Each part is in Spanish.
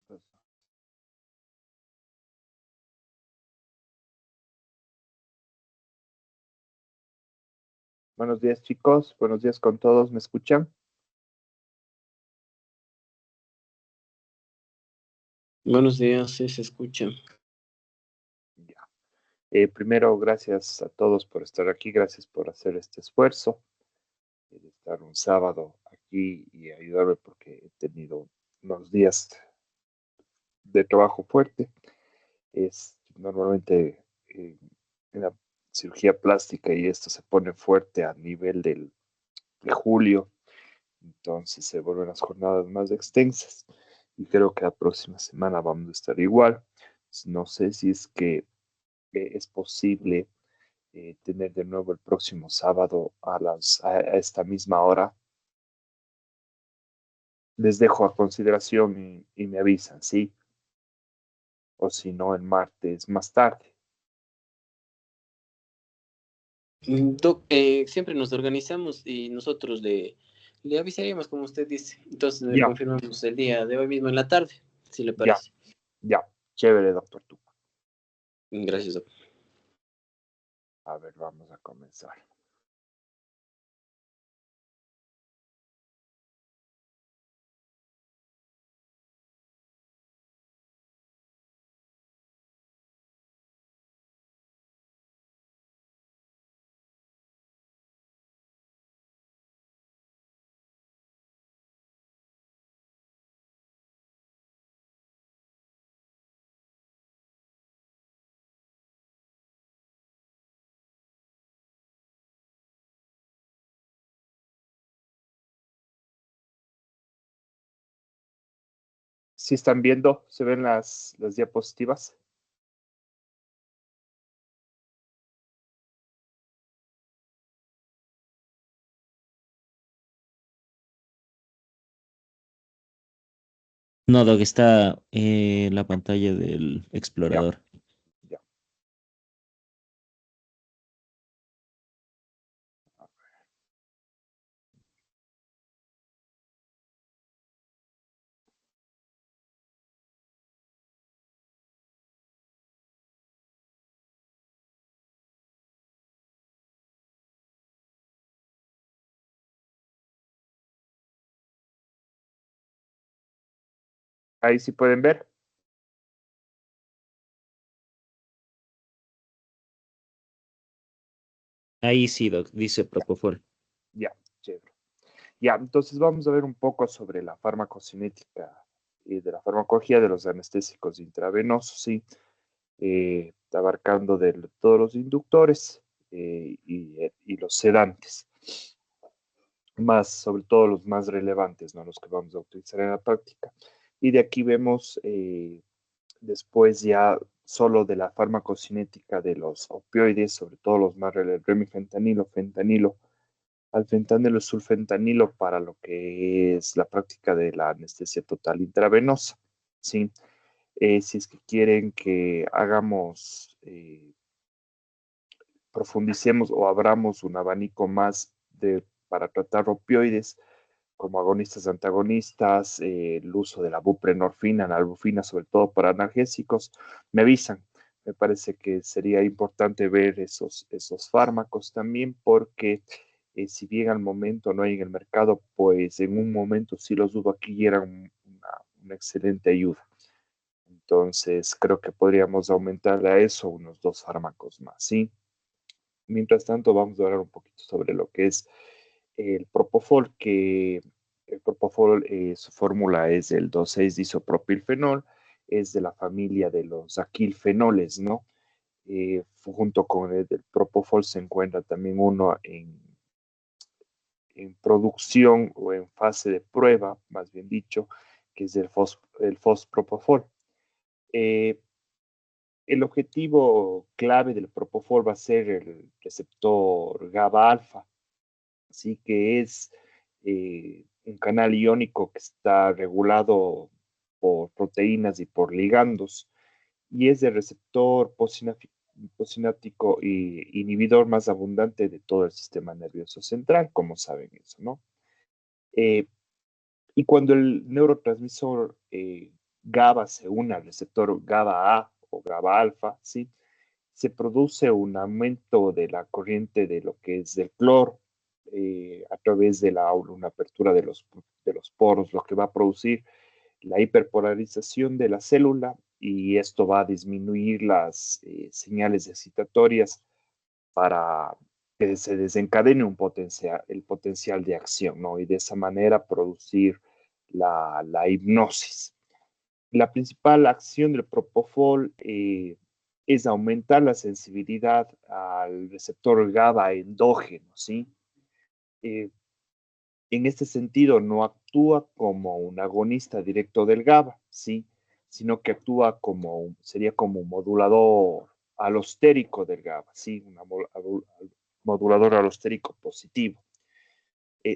Pues, buenos días, chicos. Buenos días con todos. ¿Me escuchan? Buenos días, sí se escucha. Ya. Primero, gracias a todos por estar aquí. Gracias por hacer este esfuerzo de estar un sábado aquí y ayudarme porque he tenido unos días de trabajo fuerte. Normalmente en la cirugía plástica y esto se pone fuerte a nivel de julio. Entonces se vuelven las jornadas más extensas y creo que la próxima semana vamos a estar igual. No sé si es que es posible tener de nuevo el próximo sábado a esta misma hora. Les dejo a consideración y me avisan, ¿sí? O si no, el martes más tarde. Doc, siempre nos organizamos y nosotros le avisaríamos, como usted dice. Entonces le Ya, confirmamos el día de hoy mismo en la tarde, si le ya, parece. ya. Chévere, doctor Tupa. Gracias, doc. A ver, vamos a comenzar. ¿Sí están viendo? ¿Se ven las diapositivas? No, Doc, está la pantalla del Ya, explorador. ya. Ahí sí pueden ver. Ahí sí, Doc, dice Ya, Propofol. ya, chévere. Ya, entonces vamos a ver un poco sobre la farmacocinética y de la farmacología de los anestésicos intravenosos, ¿sí? Abarcando todos los inductores y los sedantes, más sobre todo los más relevantes, ¿no? Los que vamos a utilizar en la práctica. Y de aquí vemos después ya solo de la farmacocinética de los opioides, sobre todo los más relevantes, remifentanilo, fentanilo, alfentanilo, sulfentanilo para lo que es la práctica de la anestesia total intravenosa, ¿sí? Si es que quieren que hagamos, profundicemos o abramos un abanico más para tratar opioides, como agonistas, antagonistas, el uso de la buprenorfina, la albufina, sobre todo para analgésicos, me avisan. Me parece que sería importante ver esos fármacos también porque si bien al momento no hay en el mercado, pues en un momento sí los hubo aquí y eran una excelente ayuda. Entonces creo que podríamos aumentarle a eso unos 2 fármacos más, ¿sí? Mientras tanto, vamos a hablar un poquito sobre lo que es el propofol, que el propofol, su fórmula es el 2,6-disopropilfenol, es de la familia de los aquilfenoles, ¿no? Junto con el del propofol se encuentra también uno en producción o en fase de prueba, más bien dicho, que es el fospropofol. Eh, el objetivo clave del propofol va a ser el receptor GABA alfa, así que es un canal iónico que está regulado por proteínas y por ligandos, y es el receptor posináptico y inhibidor más abundante de todo el sistema nervioso central, como saben eso, ¿no? Eh, y cuando el neurotransmisor GABA se une al receptor GABA-A o GABA-alfa, ¿sí? Se produce un aumento de la corriente de lo que es del cloro a través de una apertura de los poros, lo que va a producir la hiperpolarización de la célula y esto va a disminuir las señales excitatorias para que se desencadene el potencial de acción, ¿no? Y de esa manera producir la hipnosis. La principal acción del propofol es aumentar la sensibilidad al receptor GABA endógeno, ¿sí? Eh, en este sentido, no actúa como un agonista directo del GABA, ¿sí? Sino que actúa sería como un modulador alostérico del GABA, ¿sí? Modulador alostérico positivo.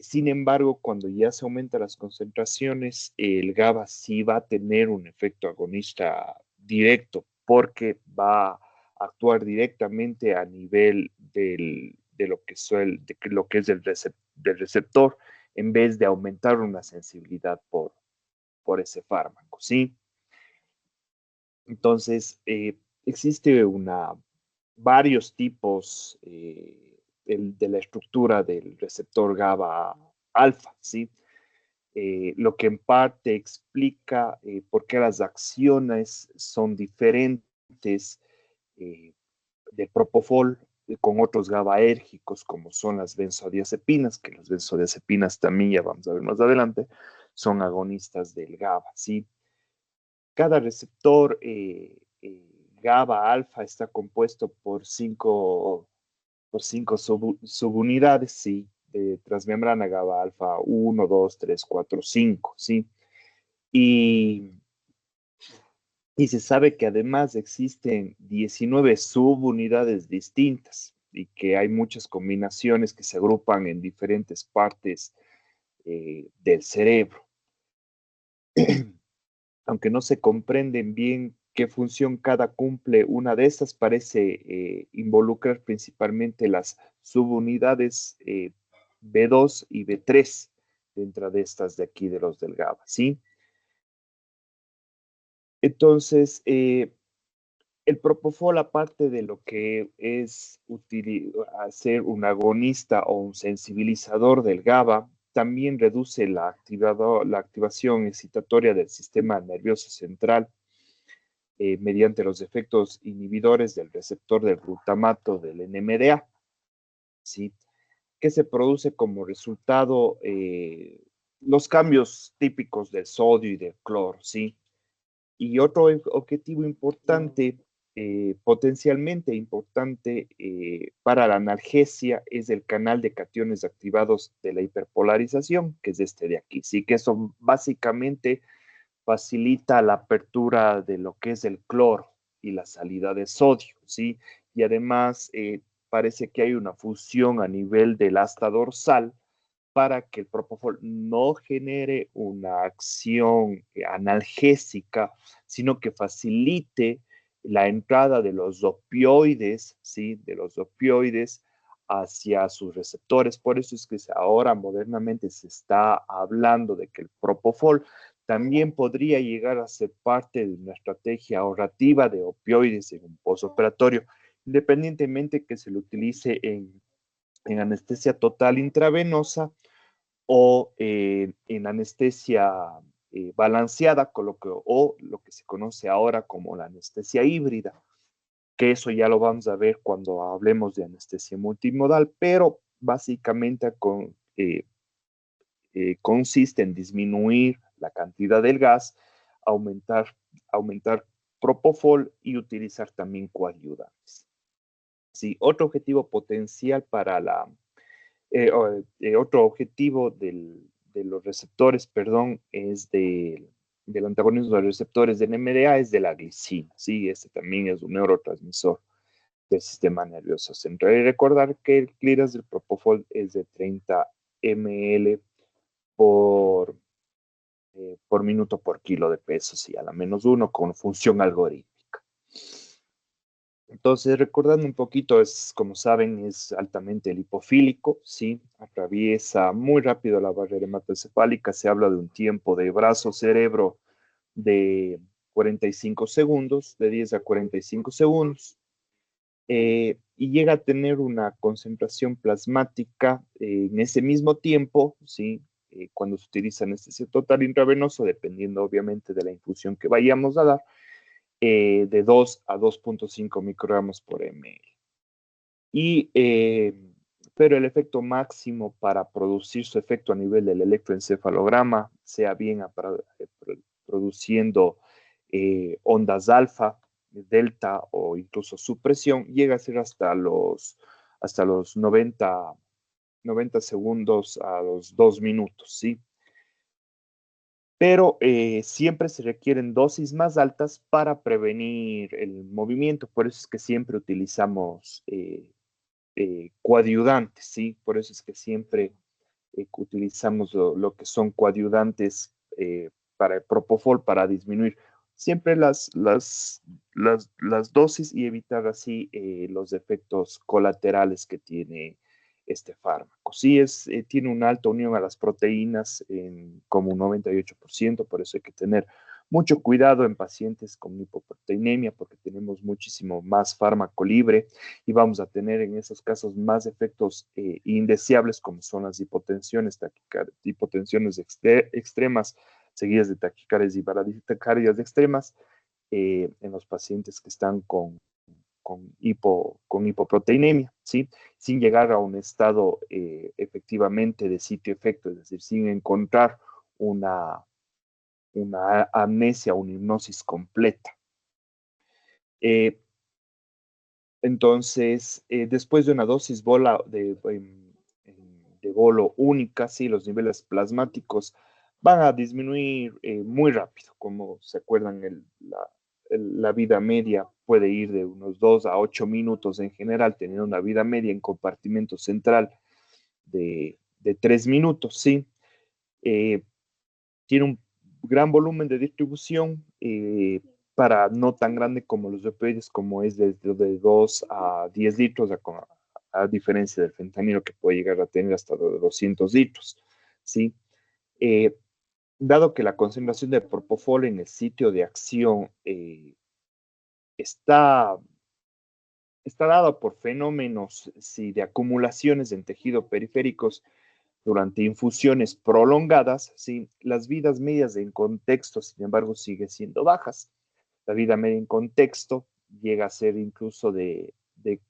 Sin embargo, cuando ya se aumentan las concentraciones, el GABA sí va a tener un efecto agonista directo porque va a actuar directamente a nivel de lo que es del receptor en vez de aumentar una sensibilidad por ese fármaco, ¿sí? Entonces, existe varios tipos de la estructura del receptor GABA alfa, ¿sí? Lo que en parte explica por qué las acciones son diferentes de propofol con otros GABAérgicos como son las benzodiazepinas, que las benzodiazepinas también ya vamos a ver más adelante, son agonistas del GABA, ¿sí? Cada receptor GABA alfa está compuesto por cinco subunidades, ¿sí? De transmembrana GABA alfa 1, 2, 3, 4, 5, ¿sí? Y, y se sabe que además existen 19 subunidades distintas y que hay muchas combinaciones que se agrupan en diferentes partes del cerebro. Aunque no se comprenden bien qué función cada cumple una de estas, parece involucrar principalmente las subunidades B2 y B3 dentro de estas de aquí de los del GABA, ¿sí? Entonces, el propofol, aparte de lo que es hacer un agonista o un sensibilizador del GABA, también reduce la activación excitatoria del sistema nervioso central mediante los efectos inhibidores del receptor del glutamato del NMDA, ¿sí? Que se produce como resultado los cambios típicos del sodio y del cloro, ¿sí? Y otro objetivo importante, potencialmente importante para la analgesia es el canal de cationes activados de la hiperpolarización, que es este de aquí, ¿sí? Que eso básicamente facilita la apertura de lo que es el cloro y la salida de sodio, ¿sí? Y además parece que hay una fusión a nivel del asta dorsal para que el propofol no genere una acción analgésica, sino que facilite la entrada de los opioides, ¿sí? De los opioides hacia sus receptores. Por eso es que ahora modernamente se está hablando de que el propofol también podría llegar a ser parte de una estrategia ahorrativa de opioides en un postoperatorio, independientemente que se lo utilice en anestesia total intravenosa o en anestesia balanceada, o lo que se conoce ahora como la anestesia híbrida, que eso ya lo vamos a ver cuando hablemos de anestesia multimodal, pero básicamente consiste en disminuir la cantidad del gas, aumentar propofol y utilizar también coadyuvantes. Sí, otro objetivo potencial para otro objetivo de los receptores, perdón, es del antagonismo de los receptores de NMDA, es de la glicina, ¿sí? Este también es un neurotransmisor del sistema nervioso central. Y recordar que el clearance del propofol es de 30 ml por minuto por kilo de peso, sí, a la -1 con función algorítmica. Entonces, recordando un poquito, como saben, es altamente lipofílico, ¿sí? Atraviesa muy rápido la barrera hematoencefálica, se habla de un tiempo de brazo-cerebro de 45 segundos, de 10 a 45 segundos, y llega a tener una concentración plasmática en ese mismo tiempo, ¿sí? Cuando se utiliza anestesia total intravenoso, dependiendo obviamente de la infusión que vayamos a dar, de 2 a 2.5 microgramos por ml. Y, pero el efecto máximo para producir su efecto a nivel del electroencefalograma, sea bien produciendo ondas alfa, delta o incluso supresión, llega a ser hasta los 90 segundos a los 2 minutos, ¿sí? Pero siempre se requieren dosis más altas para prevenir el movimiento, por eso es que siempre utilizamos coadyuvantes, ¿sí? Por eso es que siempre utilizamos lo que son coadyuvantes para el propofol, para disminuir siempre las dosis y evitar así los efectos colaterales que tiene este fármaco. Sí, tiene una alta unión a las proteínas, como un 98%, por eso hay que tener mucho cuidado en pacientes con hipoproteinemia, porque tenemos muchísimo más fármaco libre y vamos a tener en esos casos más efectos indeseables, como son las hipotensiones, hipotensiones extremas, seguidas de taquicardias y paradicardias extremas, en los pacientes que están con hipoproteinemia, ¿sí? Sin llegar a un estado efectivamente de sitio-efecto, es decir, sin encontrar una amnesia, una hipnosis completa. Entonces, después de una dosis de bolo única, sí, los niveles plasmáticos van a disminuir muy rápido. Como se acuerdan, la vida media puede ir de unos 2 a 8 minutos en general, teniendo una vida media en compartimento central de 3 minutos, ¿sí? Tiene un gran volumen de distribución para no tan grande como los opioides, como es de 2 a 10 litros, a diferencia del fentanilo que puede llegar a tener hasta 200 litros, ¿sí? Eh, Dado que la concentración de propofol en el sitio de acción está, está dada por fenómenos sí, de acumulaciones en tejido periféricos durante infusiones prolongadas, ¿sí? Las vidas medias en contexto, sin embargo, siguen siendo bajas. La vida media en contexto llega a ser incluso de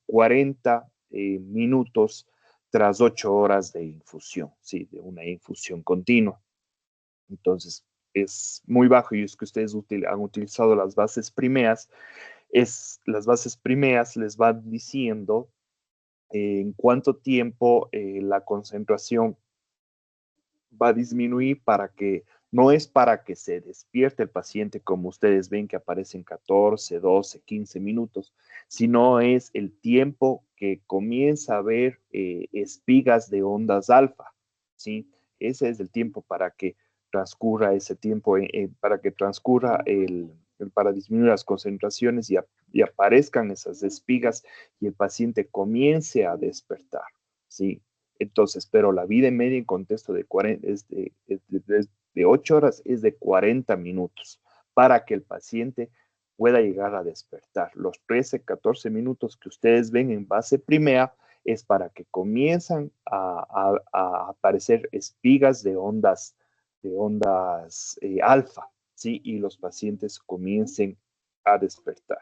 40 minutos tras 8 horas de infusión, ¿sí? De una infusión continua. Entonces, es muy bajo y es que ustedes han utilizado las bases primeas. Las bases primeas les van diciendo en cuánto tiempo la concentración va a disminuir no es para que se despierte el paciente como ustedes ven que aparecen 14, 12, 15 minutos, sino es el tiempo que comienza a haber espigas de ondas alfa, ¿sí? Ese es el tiempo para que transcurra ese tiempo, para que transcurra para disminuir las concentraciones y aparezcan esas espigas y el paciente comience a despertar, ¿sí? Entonces, pero la vida en media en contexto de 8 horas es de 40 minutos para que el paciente pueda llegar a despertar. Los 13, 14 minutos que ustedes ven en base primera es para que comienzan a aparecer espigas de ondas alfa, ¿sí? Y los pacientes comiencen a despertar.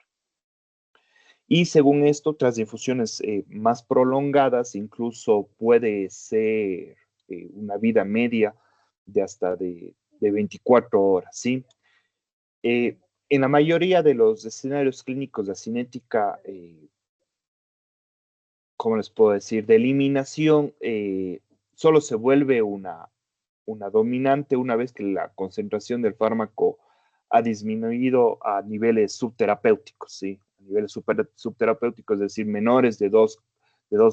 Y según esto, tras infusiones más prolongadas, incluso puede ser una vida media de hasta de 24 horas, ¿sí? En la mayoría de los escenarios clínicos de cinética, ¿cómo les puedo decir? De eliminación, solo se vuelve una dominante una vez que la concentración del fármaco ha disminuido a niveles subterapéuticos, ¿sí? A niveles subterapéuticos, es decir, menores de 2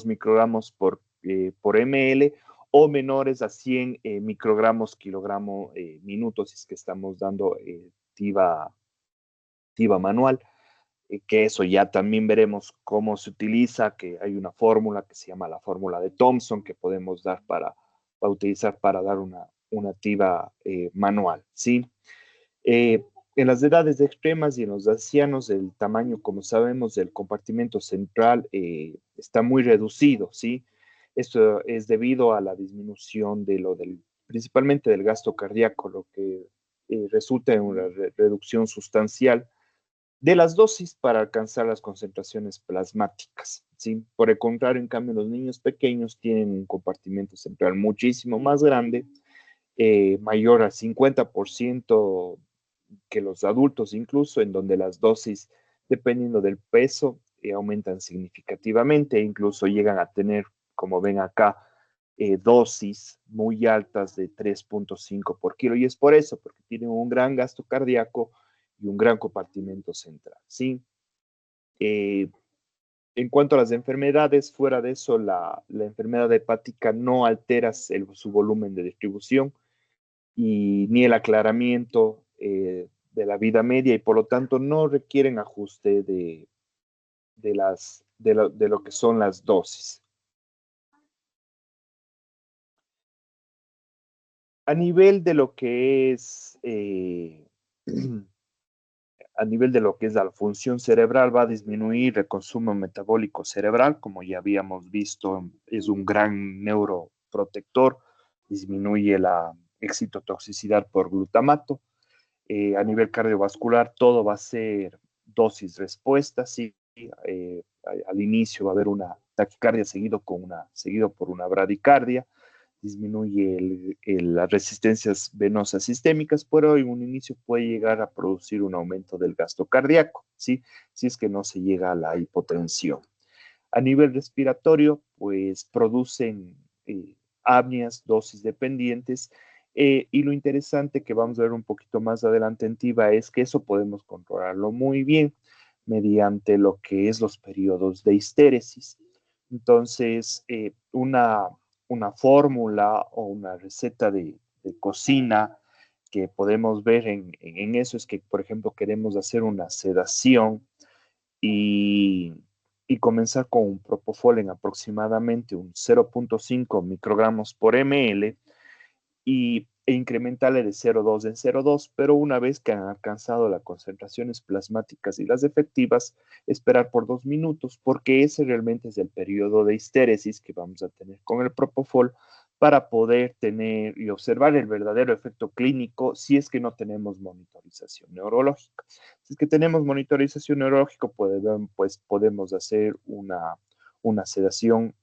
microgramos por ml o menores a 100 microgramos kilogramo minuto, si es que estamos dando TIVA manual, que eso ya también veremos cómo se utiliza, que hay una fórmula que se llama la fórmula de Thomson que podemos dar para utilizar para dar una TIVA manual, ¿sí? En las edades extremas y en los ancianos, el tamaño, como sabemos, del compartimento central está muy reducido, ¿sí? Esto es debido a la disminución principalmente del gasto cardíaco, lo que resulta en una reducción sustancial de las dosis para alcanzar las concentraciones plasmáticas, ¿sí? Por el contrario, en cambio, los niños pequeños tienen un compartimento central muchísimo más grande, mayor al 50% que los adultos, incluso en donde las dosis, dependiendo del peso, aumentan significativamente e incluso llegan a tener, como ven acá, dosis muy altas de 3.5 por kilo. Y es por eso, porque tienen un gran gasto cardíaco y un gran compartimento central, ¿sí? Eh, en cuanto a las enfermedades, fuera de eso, la enfermedad hepática no altera su volumen de distribución y ni el aclaramiento de la vida media y por lo tanto no requieren ajuste de lo que son las dosis. A nivel de lo que es a nivel de lo que es la función cerebral, va a disminuir el consumo metabólico cerebral, como ya habíamos visto, es un gran neuroprotector, disminuye la excitotoxicidad por glutamato. A nivel cardiovascular, todo va a ser dosis respuesta, sí. Al inicio va a haber una taquicardia seguido por una bradicardia, disminuye las resistencias venosas sistémicas, pero en un inicio puede llegar a producir un aumento del gasto cardíaco, ¿sí? Si es que no se llega a la hipotensión. A nivel respiratorio, pues producen apneas, dosis dependientes, y lo interesante que vamos a ver un poquito más adelante en TIVA es que eso podemos controlarlo muy bien mediante lo que es los periodos de histéresis. Entonces, una fórmula o una receta de cocina que podemos ver en eso es que, por ejemplo, queremos hacer una sedación y, y comenzar con un propofol en aproximadamente un 0.5 microgramos por ml e incrementarle de 0,2 en 0,2, pero una vez que han alcanzado las concentraciones plasmáticas y las efectivas, esperar por 2 minutos, porque ese realmente es el periodo de histéresis que vamos a tener con el propofol para poder tener y observar el verdadero efecto clínico si es que no tenemos monitorización neurológica. Si es que tenemos monitorización neurológica, pues podemos hacer una sedación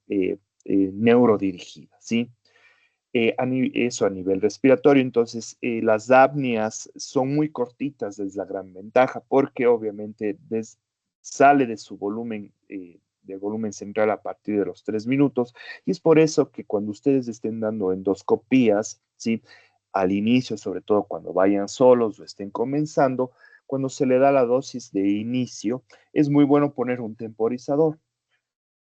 neurodirigida, ¿sí? Eso a nivel respiratorio. Entonces, las apneas son muy cortitas, es la gran ventaja, porque obviamente sale de su volumen, del volumen central a partir de los 3 minutos. Y es por eso que cuando ustedes estén dando endoscopías, ¿sí? Al inicio, sobre todo cuando vayan solos o estén comenzando, cuando se le da la dosis de inicio, es muy bueno poner un temporizador.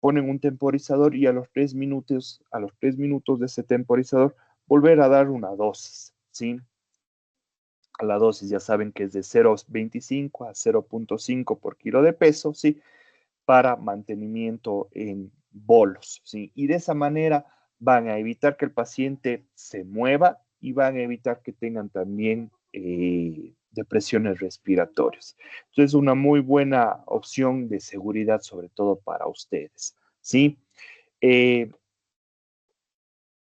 Ponen un temporizador y a los 3 minutos de ese temporizador, volver a dar una dosis, ¿sí? A la dosis ya saben que es de 0,25 a 0.5 por kilo de peso, ¿sí? Para mantenimiento en bolos, ¿sí? Y de esa manera van a evitar que el paciente se mueva y van a evitar que tengan también depresiones respiratorias. Entonces, una muy buena opción de seguridad, sobre todo para ustedes, ¿sí? Eh,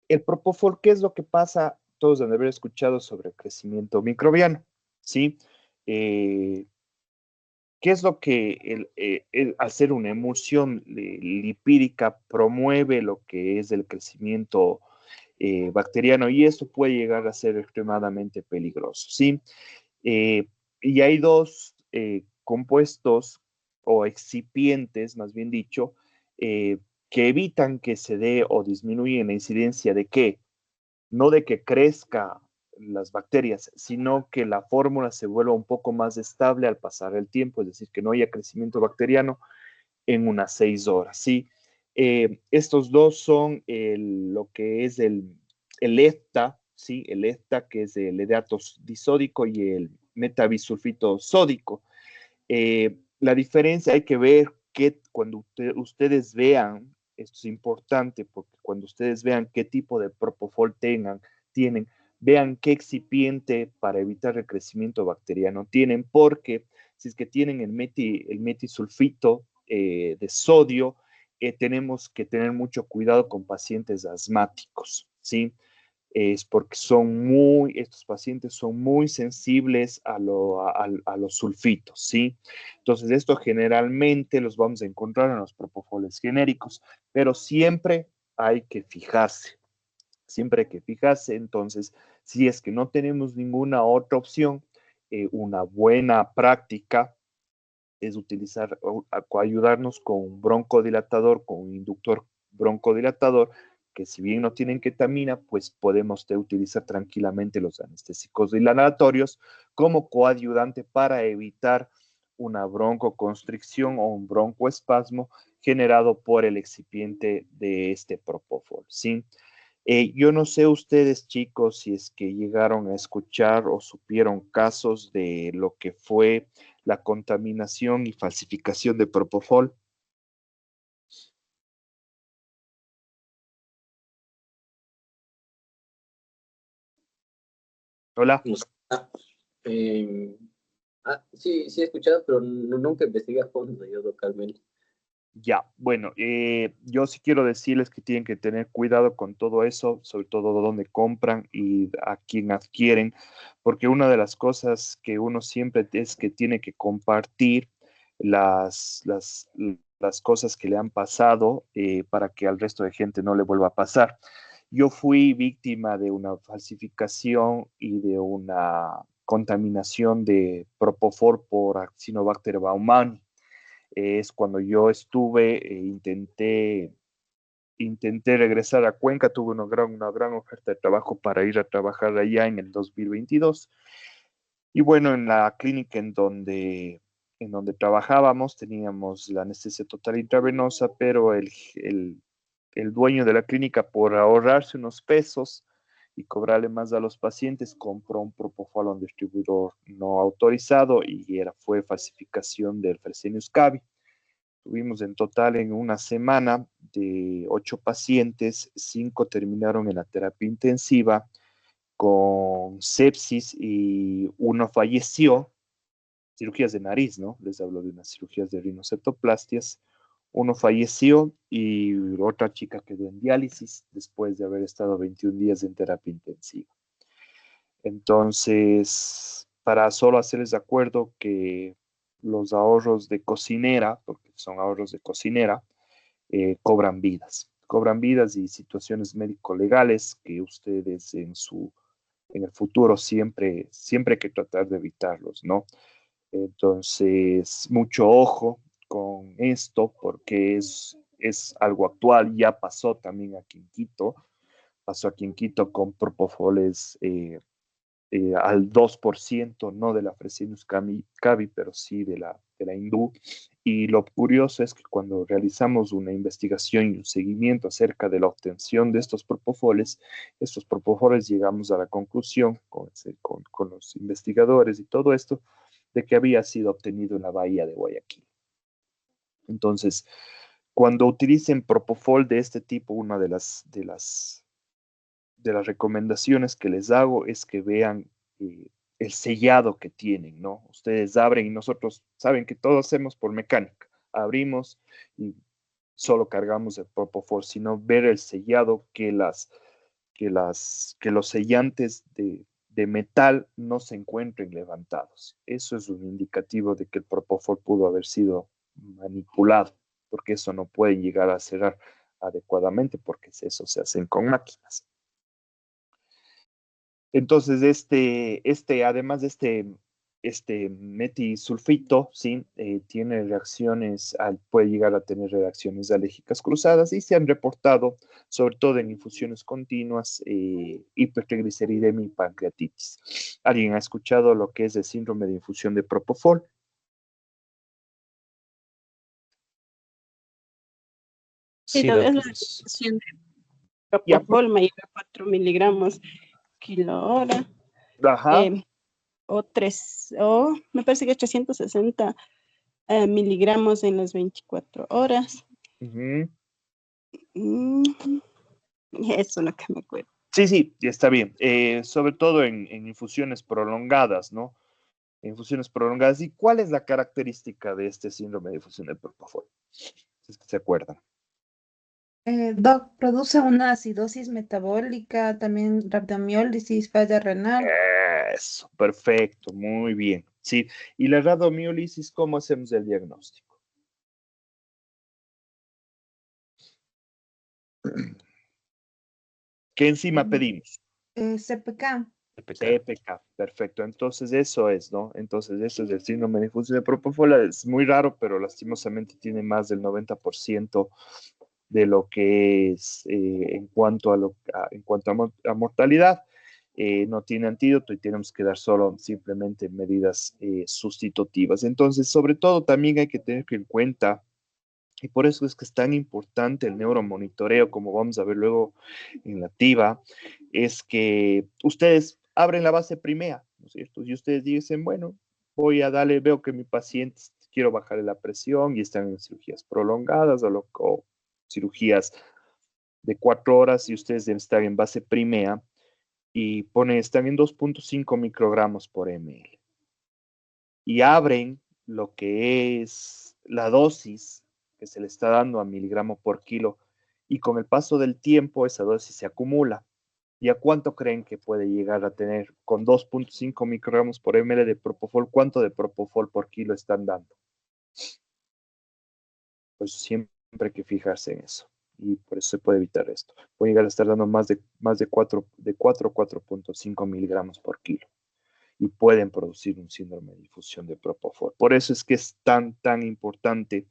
el propofol, ¿qué es lo que pasa? Todos deben haber escuchado sobre el crecimiento microbiano, ¿sí? Eh, ¿Qué es lo que hacer una emulsión lipídica promueve lo que es el crecimiento bacteriano? Y esto puede llegar a ser extremadamente peligroso, ¿sí? Y hay dos compuestos o excipientes, más bien dicho, que evitan que se dé o disminuyen la incidencia de qué, no de que crezca las bacterias, sino que la fórmula se vuelva un poco más estable al pasar el tiempo, es decir, que no haya crecimiento bacteriano en unas 6 horas, ¿sí? Estos dos son lo que es el EFTA, ¿sí? El EFTA, que es el edeato disódico, y el metabisulfito sódico. La diferencia hay que ver que cuando ustedes vean, esto es importante, porque cuando ustedes vean qué tipo de propofol tienen, vean qué excipiente para evitar el crecimiento bacteriano tienen, porque si es que tienen el metisulfito de sodio, tenemos que tener mucho cuidado con pacientes asmáticos, ¿sí? Es porque estos pacientes son muy sensibles a los sulfitos, ¿sí? Entonces, esto generalmente los vamos a encontrar en los propofoles genéricos, pero siempre hay que fijarse. Entonces, si es que no tenemos ninguna otra opción, una buena práctica es utilizar o ayudarnos con un broncodilatador, con un inductor broncodilatador, que si bien no tienen ketamina, pues podemos utilizar tranquilamente los anestésicos dilatatorios como coayudante para evitar una broncoconstricción o un broncoespasmo generado por el excipiente de este propofol, ¿sí? Yo no sé ustedes, chicos, si es que llegaron a escuchar o supieron casos de lo que fue la contaminación y falsificación de propofol. Hola. Ah, eh, sí, sí he escuchado, pero nunca investigué a fondo yo localmente. Ya, bueno, yo sí quiero decirles que tienen que tener cuidado con todo eso, sobre todo dónde compran y a quién adquieren, porque una de las cosas que uno siempre es que tiene que compartir las cosas que le han pasado para que al resto de gente no le vuelva a pasar. Yo fui víctima de una falsificación y de una contaminación de Propofol por Acinetobacter baumannii. Es cuando yo intenté regresar a Cuenca, tuve una gran oferta de trabajo para ir a trabajar allá en el 2022. Y bueno, en la clínica en donde trabajábamos teníamos la anestesia total intravenosa, pero el dueño de la clínica, por ahorrarse unos pesos y cobrarle más a los pacientes, compró un propofol a un distribuidor no autorizado y fue falsificación del Fresenius Kabi. Tuvimos en total en una semana de 8 pacientes, 5 terminaron en la terapia intensiva con sepsis y uno falleció. Cirugías de nariz, ¿no? Les hablo de unas cirugías de rinoceptoplastias. Uno falleció y otra chica quedó en diálisis después de haber estado 21 días en terapia intensiva. Entonces, para solo hacerles de acuerdo que los ahorros de cocinera, porque son ahorros de cocinera, cobran vidas y situaciones médico-legales que ustedes en el futuro siempre hay que tratar de evitarlos, ¿no? Entonces, mucho ojo con esto porque es algo actual, ya pasó también aquí en Quito, con propofoles al 2%, no de la Fresenius Kabi, pero sí de la hindú. Y lo curioso es que cuando realizamos una investigación y un seguimiento acerca de la obtención de estos propofoles llegamos a la conclusión con los investigadores y todo esto, de que había sido obtenido en la bahía de Guayaquil. Entonces, cuando utilicen propofol de este tipo, una de las recomendaciones que les hago es que vean el sellado que tienen, ¿no? Ustedes abren y nosotros saben que todo hacemos por mecánica. Abrimos y solo cargamos el propofol, sino ver el sellado que los sellantes de metal no se encuentren levantados. Eso es un indicativo de que el propofol pudo haber sido manipulado, porque eso no puede llegar a cerrar adecuadamente, porque eso se hacen con máquinas. Entonces, además de este metisulfito, ¿sí? Puede llegar a tener reacciones alérgicas cruzadas y se han reportado, sobre todo en infusiones continuas, hipertrigliceridemia y pancreatitis. ¿Alguien ha escuchado lo que es el síndrome de infusión de propofol? Sí, Sí, es doc. la recomendación de Ya, propofol, me lleva 4 miligramos kilo hora, ajá. o me parece que es 360 miligramos en las 24 horas. Ujú. Mm, Eso es lo que me acuerdo. Sí, sí, está bien. Sobre todo en infusiones prolongadas, ¿no? En infusiones prolongadas. ¿Y cuál es la característica de este síndrome de difusión de propofol? Si es que se acuerdan. Doc, produce una acidosis metabólica, también rabdomiólisis, falla renal. Eso, perfecto, muy bien. Sí, y la radomiólisis, ¿cómo hacemos el diagnóstico? ¿Qué enzima pedimos? CPK. PK. CPK, perfecto. Entonces eso es, ¿no? Entonces eso es el síndrome de difusión de propofol. Es muy raro, pero lastimosamente tiene más del 90% de lo que es en cuanto a mortalidad. No tiene antídoto y tenemos que dar solo simplemente medidas sustitutivas. Entonces, sobre todo, también hay que tener en cuenta, y por eso es que es tan importante el neuromonitoreo, como vamos a ver luego en la TIVA, es que ustedes abren la base primera, ¿no es cierto? Y ustedes dicen, bueno, voy a darle, veo que mi paciente quiero bajarle la presión y están en cirugías prolongadas o cirugías de 4 horas y ustedes deben estar en base primera y están en 2.5 microgramos por ml. Y abren lo que es la dosis que se le está dando a miligramo por kilo y con el paso del tiempo esa dosis se acumula. ¿Y a cuánto creen que puede llegar a tener con 2.5 microgramos por ml de propofol? ¿Cuánto de propofol por kilo están dando? Pues siempre hay que fijarse en eso. Y por eso se puede evitar esto. Puede llegar a estar dando más de 4 a 4.5 miligramos por kilo. Y pueden producir un síndrome de difusión de propofol. Por eso es que es tan importante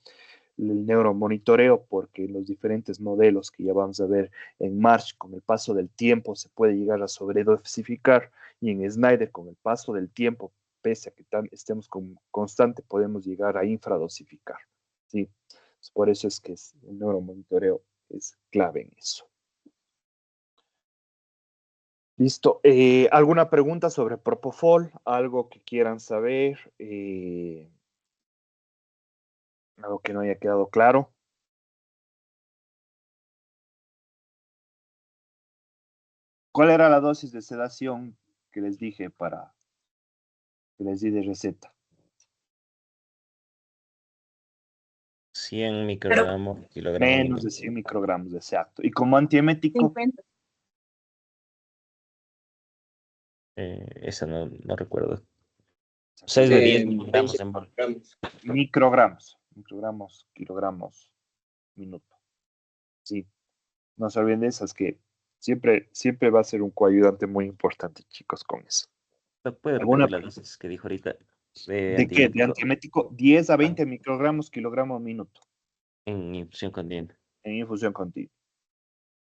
el neuromonitoreo, porque los diferentes modelos que ya vamos a ver en March, con el paso del tiempo se puede llegar a sobredosificar y en Snyder, con el paso del tiempo, pese a que estemos constante, podemos llegar a infradosificar. ¿Sí? Por eso es que el neuromonitoreo es clave en eso. Listo. ¿Alguna pregunta sobre Propofol? ¿Algo que quieran saber? ¿Algo que no haya quedado claro? ¿Cuál era la dosis de sedación que les dije que les di de receta? 100 microgramos por kilogramo Menos de minuto. 100 microgramos, exacto. ¿Y como antiemético? 50. Esa no recuerdo. O sea, es de 10 miligramos 20 en bol. gramos. Microgramos, kilogramos, minuto. Sí, no se olviden de esas que siempre va a ser un coayudante muy importante, chicos, con eso. ¿Puede ¿Alguna repetir las dosis que dijo ahorita de ¿De qué? De antibiótico antiemético, 10 a 20 microgramos, kilogramo, minuto, en infusión con diente? en infusión continua.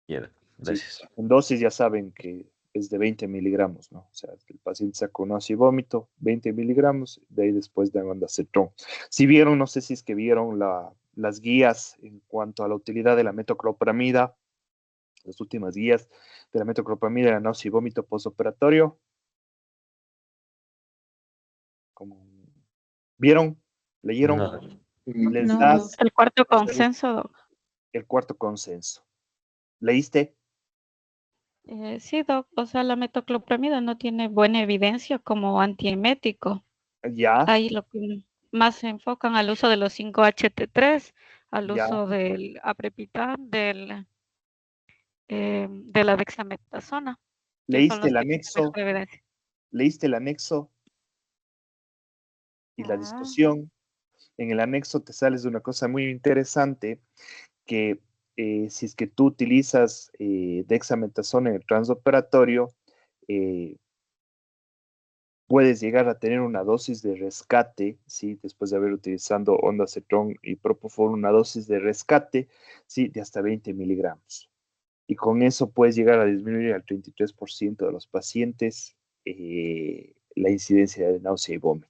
Ya, Sí. gracias. En dosis ya saben que es de 20 miligramos, ¿no? O sea, el paciente saca náusea y vómito, 20 miligramos, de ahí después dan ondansetron. Si vieron, no sé si es que vieron las guías en cuanto a la utilidad de la metoclopramida, las últimas guías de la metoclopramida, la náusea y vómito postoperatorio. Como, ¿vieron? ¿Leyeron? No, Les No, Doc. das El cuarto consenso, Doc. el cuarto consenso. ¿Leíste? Sí, Doc. O sea, la metoclopramida no tiene buena evidencia como antiemético. Ya, Ahí lo que más se enfocan al uso de los 5-HT3, al ya. uso del aprepitant, de la dexametasona, que son ¿Leíste los el que tienen anexo? mejor evidencia. ¿Leíste el anexo y la Ah, discusión? En el anexo te sales de una cosa muy interesante que si es que tú utilizas dexametasona en el transoperatorio, eh, puedes llegar a tener una dosis de rescate, ¿sí? Después de haber utilizado ondansetron y propofol, una dosis de rescate, ¿sí? De hasta 20 miligramos. Y con eso puedes llegar a disminuir al 33% de los pacientes la incidencia de náusea y vómito.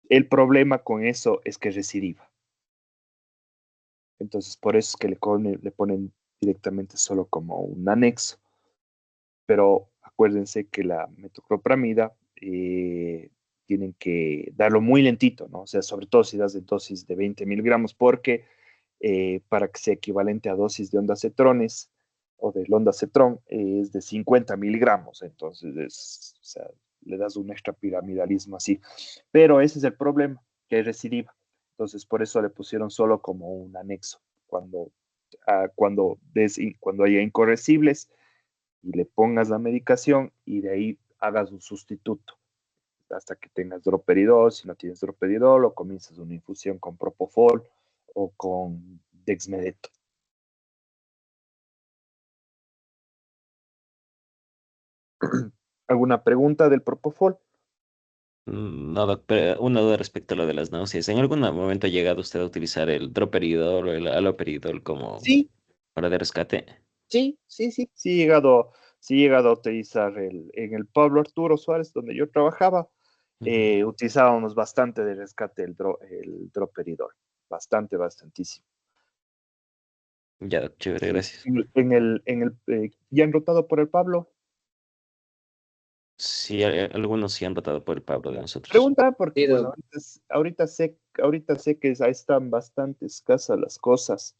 El problema con eso es que es recidiva. Entonces, por eso es que le ponen directamente solo como un anexo. Pero acuérdense que la metoclopramida tienen que darlo muy lentito, ¿no? O sea, sobre todo si das de dosis de 20 miligramos, porque para que sea equivalente a dosis de ondansetrones, o del ondansetron es de 50 miligramos, entonces o sea, le das un extrapiramidalismo así. Pero ese es el problema, que es recidiva. Entonces, por eso le pusieron solo como un anexo. Cuando haya incorregibles y le pongas la medicación y de ahí hagas un sustituto hasta que tengas droperidol. Si no tienes droperidol, o comienzas una infusión con propofol o con dexmedeto. ¿Alguna pregunta del propofol? No, doc, pero una duda respecto a lo de las náuseas. ¿En algún momento ha llegado usted a utilizar el droperidol o el haloperidol como Sí, para de rescate? sí. Sí he llegado a utilizar en el Pablo Arturo Suárez, donde yo trabajaba, Ujú. utilizábamos bastante de rescate el droperidol. Bastantísimo. Ya, doc, chévere, Sí. gracias. ¿Ya han rotado por el Pablo? Sí, algunos sí han votado por el Pablo de nosotros. Pregunta porque, Sí, bueno, doc. ahorita sé que ahí están bastante escasas las cosas,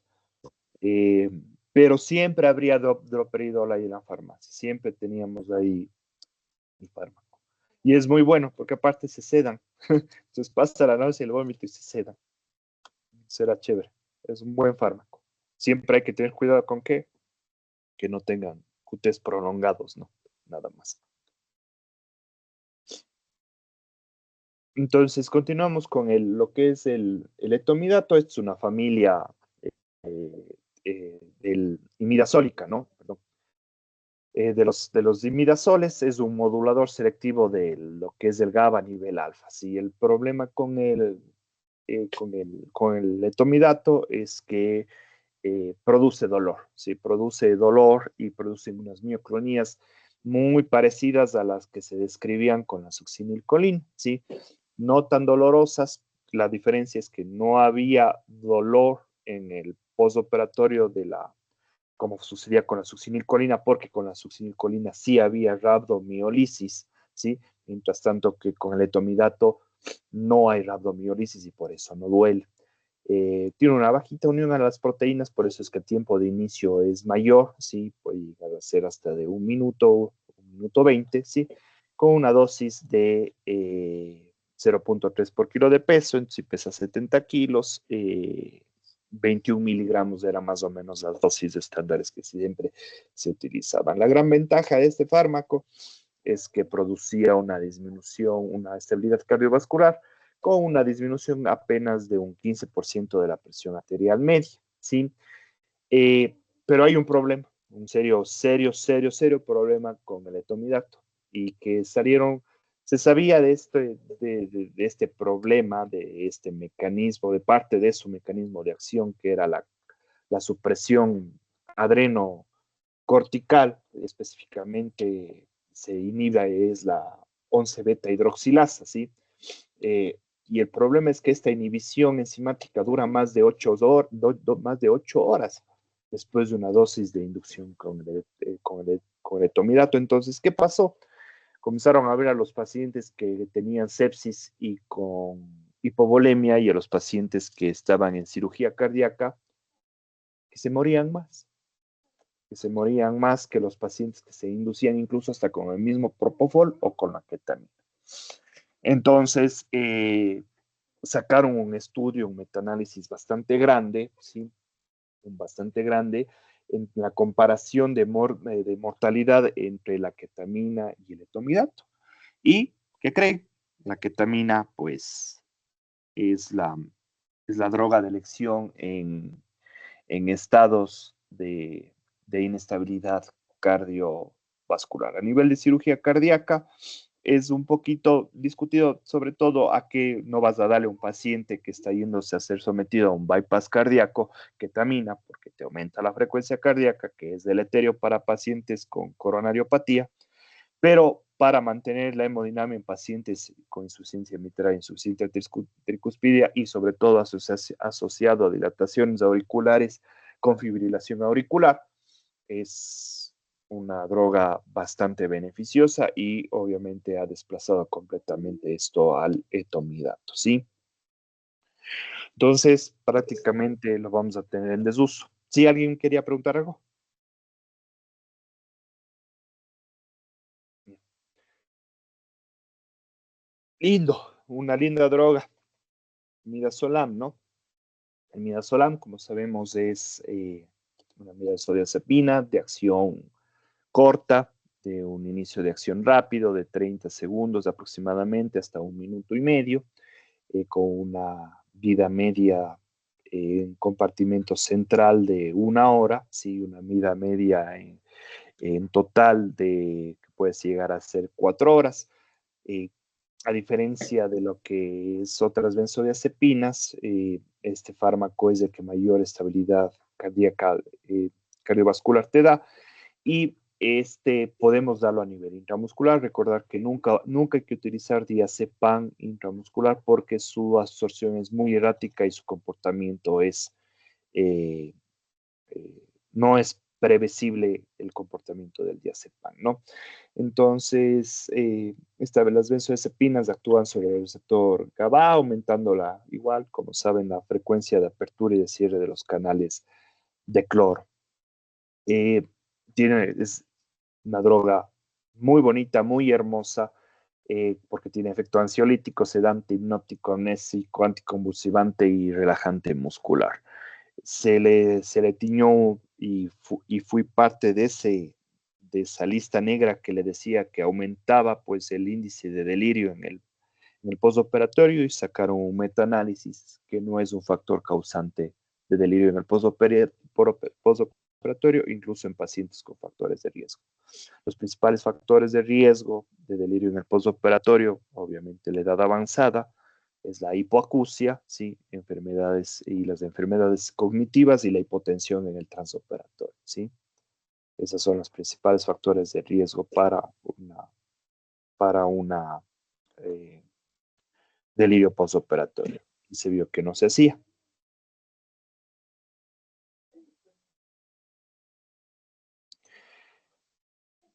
eh, pero siempre habría droperidol ahí en la farmacia. Siempre teníamos ahí el fármaco. Y es muy bueno porque aparte se sedan. Entonces pasa la náusea y el vómito y se sedan. Será chévere. Es un buen fármaco. Siempre hay que tener cuidado con que no tengan QTs prolongados, ¿no? Nada más. Entonces, continuamos con lo que es el etomidato. Esto es una familia del imidazólica, ¿no? Perdón. De los imidazoles es un modulador selectivo de lo que es el GABA a nivel alfa. Sí, el problema con el etomidato es que produce dolor, ¿sí? Produce dolor y produce unas mioclonías muy parecidas a las que se describían con la succinilcolina, ¿sí? No tan dolorosas. La diferencia es que no había dolor en el postoperatorio como sucedía con la succinilcolina, porque con la succinilcolina sí había rhabdomiólisis, ¿sí? Mientras tanto que con el etomidato no hay rhabdomiólisis y por eso no duele. Tiene una bajita unión a las proteínas, por eso es que el tiempo de inicio es mayor, ¿sí? Puede llegar a ser hasta de 1 minuto 20, ¿sí? Con una dosis de 0.3 por kilo de peso. Entonces, si pesa 70 kilos, 21 miligramos era más o menos las dosis estándares que siempre se utilizaban. La gran ventaja de este fármaco es que producía una disminución, una estabilidad cardiovascular, con una disminución apenas de un 15% de la presión arterial media, ¿sí? Pero hay un problema, un serio problema con el etomidato, y que se sabía de este problema, de este mecanismo, de parte de su mecanismo de acción, que era la supresión adrenocortical, específicamente se inhibe, es la 11 beta hidroxilasa, ¿sí? Y el problema es que esta inhibición enzimática dura más de 8 horas después de una dosis de inducción con el etomidato. Entonces, ¿qué pasó? Comenzaron a ver a los pacientes que tenían sepsis y con hipovolemia, y a los pacientes que estaban en cirugía cardíaca, que se morían más que los pacientes que se inducían incluso hasta con el mismo propofol o con la ketamina. Entonces, sacaron un estudio, un metaanálisis bastante grande, ¿sí? Bastante grande, en la comparación de mortalidad entre la ketamina y el etomidato. ¿Y qué creen? La ketamina, pues, es la droga de elección en estados de inestabilidad cardiovascular. A nivel de cirugía cardíaca, es un poquito discutido, sobre todo a que no vas a darle a un paciente que está yéndose a ser sometido a un bypass cardíaco ketamina, porque te aumenta la frecuencia cardíaca, que es deleterio para pacientes con coronariopatía. Pero para mantener la hemodinamia en pacientes con insuficiencia mitral, insuficiencia tricuspidia, y sobre todo asociado a dilataciones auriculares con fibrilación auricular, es una droga bastante beneficiosa, y obviamente ha desplazado completamente esto al etomidato, ¿sí? Entonces, prácticamente lo vamos a tener en desuso. ¿Sí alguien quería preguntar algo? Lindo, una linda droga, midazolam, ¿no? El midazolam, como sabemos, es una benzodiazepina de acción corta, de un inicio de acción rápido, de 30 segundos aproximadamente hasta 1 minuto y medio, con una vida media en compartimento central de 1 hora, ¿sí? Una vida media en total de que puedes llegar a ser 4 horas. Eh, a diferencia de lo que es otras benzodiazepinas, este fármaco es el que mayor estabilidad cardíaca, cardiovascular te da, y podemos darlo a nivel intramuscular. Recordar que nunca hay que utilizar diazepam intramuscular porque su absorción es muy errática y su comportamiento eh, no es previsible el comportamiento del diazepam, ¿no? Entonces, las benzodiazepinas actúan sobre el receptor GABA, aumentando igual, como saben, la frecuencia de apertura y de cierre de los canales de cloro. Eh, es una droga muy bonita, muy hermosa, porque tiene efecto ansiolítico, sedante, hipnótico, amnésico, anticonvulsivante y relajante muscular. Se le tiñó y fui parte de esa lista negra que le decía que aumentaba pues el índice de delirio en el postoperatorio, y sacaron un metaanálisis que no es un factor causante de delirio en el postoperatorio, incluso en pacientes con factores de riesgo. Los principales factores de riesgo de delirio en el postoperatorio, obviamente la edad avanzada, es la hipoacusia, ¿sí? Las enfermedades cognitivas y la hipotensión en el transoperatorio, ¿sí? Esos son los principales factores de riesgo para una eh, delirio postoperatorio. Y se vio que no se hacía.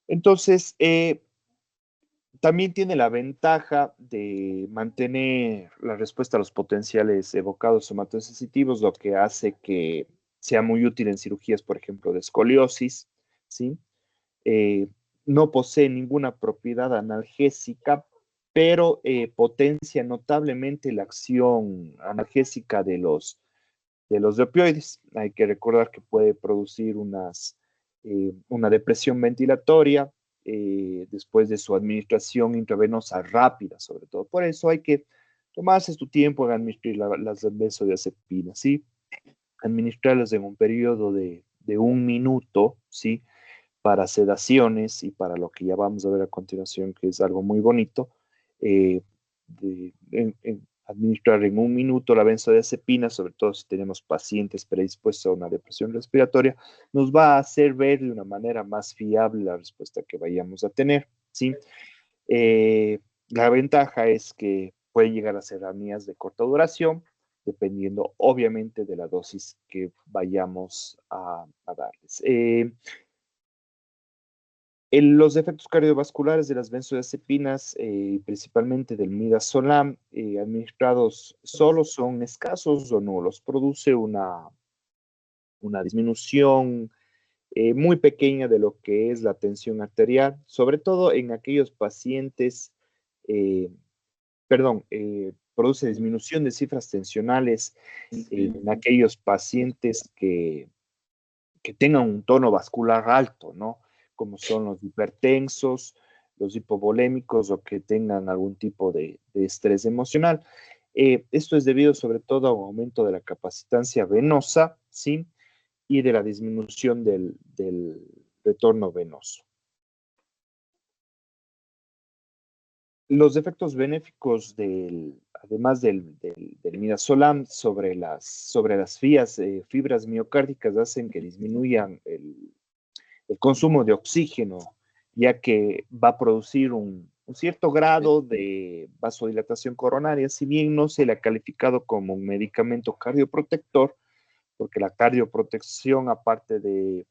Entonces, también tiene la ventaja de mantener la respuesta a los potenciales evocados somatosensitivos, lo que hace que sea muy útil en cirugías, por ejemplo, de escoliosis, ¿sí? Eh, no posee ninguna propiedad analgésica, pero potencia notablemente la acción analgésica de los opioides. Hay que recordar que puede producir una depresión ventilatoria después de su administración intravenosa rápida, sobre todo. Por eso hay que tomarse su tiempo en administrar las benzodiazepinas, ¿sí? Administrarlas en un periodo de 1 minuto, ¿sí? Para sedaciones y para lo que ya vamos a ver a continuación, que es algo muy bonito, eh, administrar en 1 minuto la benzodiazepina, sobre todo si tenemos pacientes predispuestos a una depresión respiratoria, nos va a hacer ver de una manera más fiable la respuesta que vayamos a tener, ¿sí? La ventaja es que puede llegar a ser apneas de corta duración, dependiendo obviamente de la dosis que vayamos a darles. Los efectos cardiovasculares de las benzodiazepinas, principalmente del midazolam, administrados solos, son escasos o nulos. Produce una disminución muy pequeña de lo que es la tensión arterial, sobre todo en aquellos pacientes, eh, produce disminución de cifras tensionales en aquellos pacientes que tengan un tono vascular alto, ¿no? Como son los hipertensos, los hipovolémicos o que tengan algún tipo de estrés emocional. Esto es debido sobre todo a un aumento de la capacitancia venosa, ¿sí? Y de la disminución del retorno venoso. Los efectos benéficos además del midazolam sobre las fibras miocárdicas hacen que disminuyan el consumo de oxígeno, ya que va a producir un cierto grado de vasodilatación coronaria, si bien no se le ha calificado como un medicamento cardioprotector, porque la cardioprotección, aparte de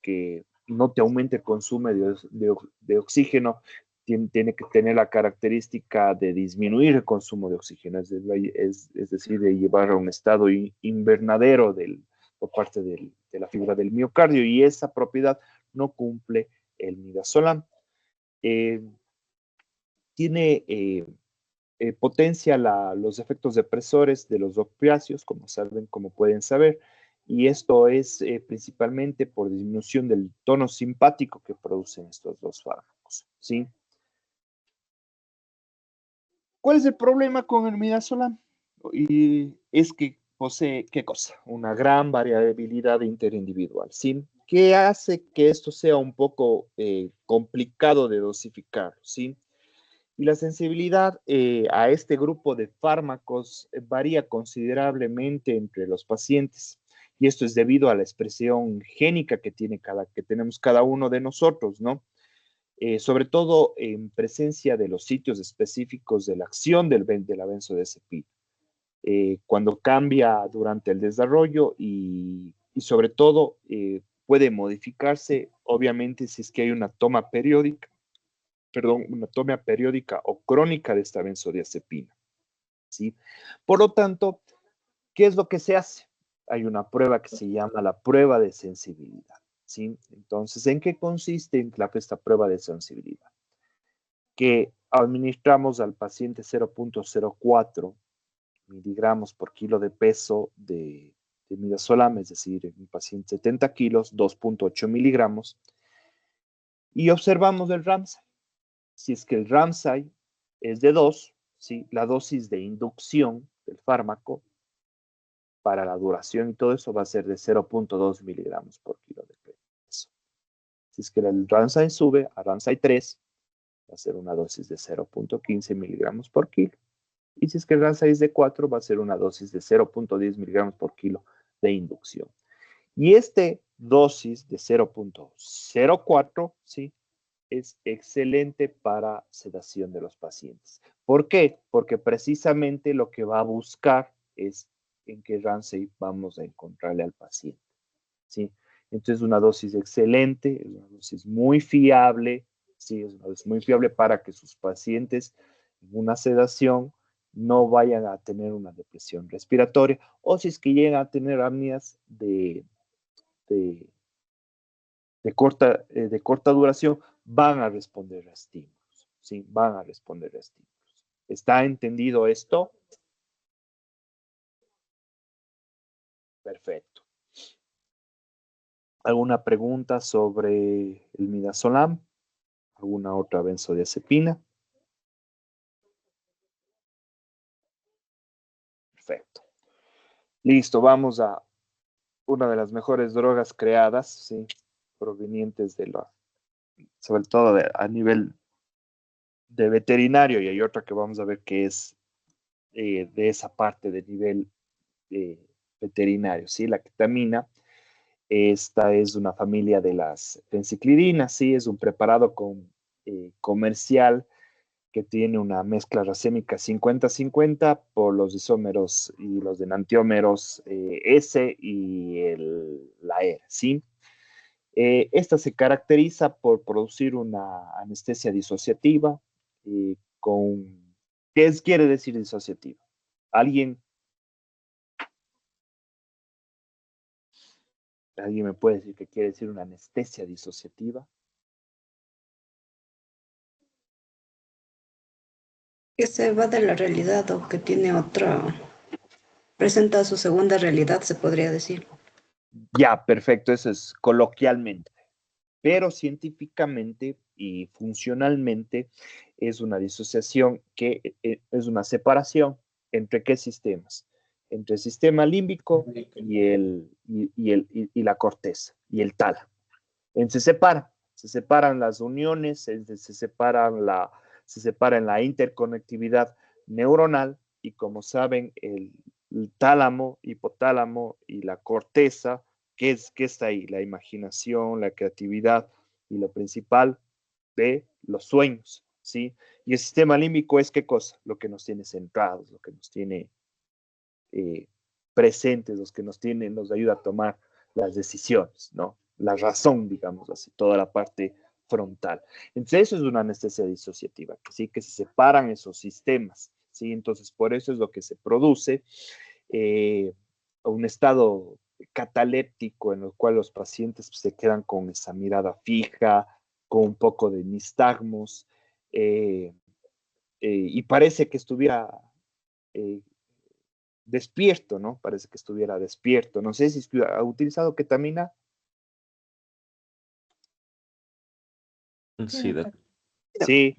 que no te aumente el consumo de oxígeno, tiene que tener la característica de disminuir el consumo de oxígeno, es decir, de llevar a un estado invernadero por parte de la fibra del miocardio, y esa propiedad no cumple el midazolam. Tiene potencia los efectos depresores de los opiáceos, como pueden saber, y esto es principalmente por disminución del tono simpático que producen estos dos fármacos, ¿sí? ¿Cuál es el problema con el midazolam? Y es que posee, ¿qué cosa? Una gran variabilidad interindividual, ¿sí? ¿Qué hace que esto sea un poco complicado de dosificar, ¿sí? Y la sensibilidad a este grupo de fármacos varía considerablemente entre los pacientes. Y esto es debido a la expresión génica que tenemos cada uno de nosotros, ¿no? Sobre todo en presencia de los sitios específicos de la acción de la benzodiazepina. Cuando cambia durante el desarrollo y sobre todo puede modificarse, obviamente, si es que hay una toma periódica o crónica de esta benzodiazepina, ¿sí? Por lo tanto, ¿qué es lo que se hace? Hay una prueba que se llama la prueba de sensibilidad, ¿sí? Entonces, ¿en qué consiste esta prueba de sensibilidad? Que administramos al paciente 0.04 miligramos por kilo de peso de midazolam, es decir, en un paciente 70 kilos, 2.8 miligramos, y observamos el Ramsay. Si es que el Ramsay es de 2, ¿sí? La dosis de inducción del fármaco para la duración y todo eso va a ser de 0.2 miligramos por kilo de peso. Si es que el Ramsay sube a Ramsay 3, va a ser una dosis de 0.15 miligramos por kilo. Y si es que el Ramsay es de 4, va a ser una dosis de 0.10 miligramos por kilo de inducción. Y este dosis de 0.04, ¿sí? Es excelente para sedación de los pacientes. ¿Por qué? Porque precisamente lo que va a buscar es en qué Ramsay vamos a encontrarle al paciente, ¿sí? Entonces, una dosis excelente, una dosis muy fiable, ¿sí? Es una dosis muy fiable para que sus pacientes en una sedación no vayan a tener una depresión respiratoria o si es que llegan a tener apneas de, de corta duración, van a responder a estímulos, ¿sí? Van a responder a estímulos. ¿Está entendido esto? Perfecto. ¿Alguna pregunta sobre el midazolam? ¿Alguna otra benzodiazepina? Perfecto. Listo, vamos a una de las mejores drogas creadas, ¿sí? Provenientes sobre todo a nivel de veterinario, y hay otra que vamos a ver que es de esa parte de nivel veterinario, ¿sí? La ketamina. Esta es una familia de las peniciclininas, ¿sí? Es un preparado comercial que tiene una mezcla racémica 50-50 por los isómeros y los enantiómeros S y la R, ¿sí? Esta se caracteriza por producir una anestesia disociativa con... quiere decir disociativa? ¿Alguien me puede decir qué quiere decir una anestesia disociativa? Que se va de la realidad o que tiene otra, presenta su segunda realidad, se podría decir. Ya, perfecto, eso es coloquialmente. Pero científicamente y funcionalmente es una disociación que es una separación entre qué sistemas, entre el sistema límbico y la corteza y el tálamo. Se separan las uniones, se separa en la interconectividad neuronal y como saben el tálamo, hipotálamo y la corteza, ¿qué está ahí? La imaginación, la creatividad y lo principal de los sueños, ¿sí? Y el sistema límbico es ¿qué cosa? Lo que nos tiene centrados, lo que nos tiene presentes, nos ayuda a tomar las decisiones, ¿no? La razón, digamos así, toda la parte frontal. Entonces, eso es una anestesia disociativa, ¿sí? Que se separan esos sistemas, ¿sí? Entonces, por eso es lo que se produce un estado cataléptico en el cual los pacientes se quedan con esa mirada fija, con un poco de nistagmos, y parece que estuviera eh, despierto, ¿no? Parece que estuviera despierto. No sé si ha utilizado ketamina. Sí, doc. Sí,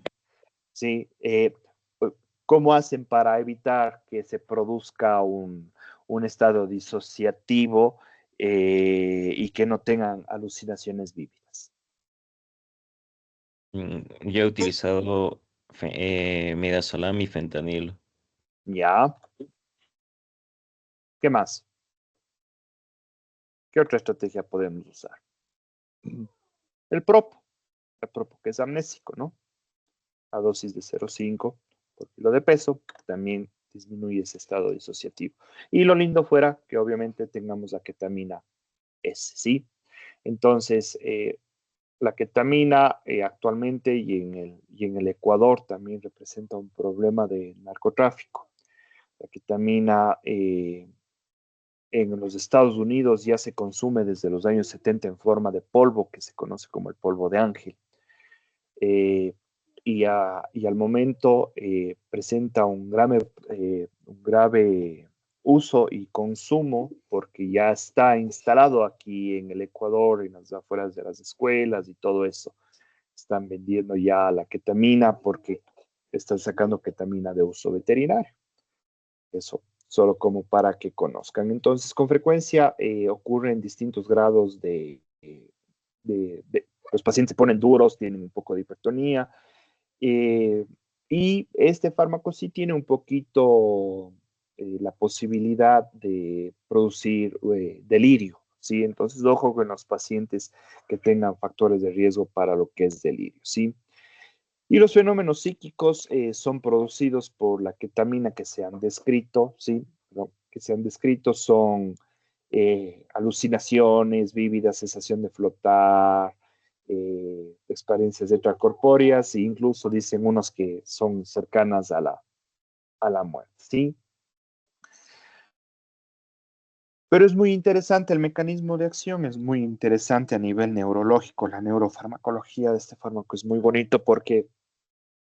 sí. ¿Cómo hacen para evitar que se produzca un estado disociativo y que no tengan alucinaciones vívidas? Yo he utilizado midazolam y fentanilo. ¿Ya? ¿Qué más? ¿Qué otra estrategia podemos usar? El propo. El propo que es amnésico, ¿no? A dosis de 0,5 por kilo de peso, también disminuye ese estado disociativo. Y lo lindo fuera que obviamente tengamos la ketamina S, ¿sí? Entonces, la ketamina actualmente y en el Ecuador también representa un problema de narcotráfico. La ketamina en los Estados Unidos ya se consume desde los años 70 en forma de polvo, que se conoce como el polvo de ángel. Eh, y al momento presenta un grave uso y consumo porque ya está instalado aquí en el Ecuador, en las afueras de las escuelas y todo eso. Están vendiendo ya la ketamina porque están sacando ketamina de uso veterinario. Eso, solo como para que conozcan. Entonces, con frecuencia ocurre en distintos grados los pacientes se ponen duros, tienen un poco de hipertonía, eh, y este fármaco sí tiene un poquito la posibilidad de producir delirio, ¿sí? Entonces, ojo con los pacientes que tengan factores de riesgo para lo que es delirio, ¿sí? Y los fenómenos psíquicos son producidos por la ketamina que se han descrito, ¿sí? ¿No? Que se han descrito son alucinaciones, vívida sensación de flotar, experiencias extracorpóreas e incluso dicen unos que son cercanas a la muerte, ¿sí? Pero es muy interesante el mecanismo de acción, es muy interesante a nivel neurológico. La neurofarmacología de este fármaco es muy bonito porque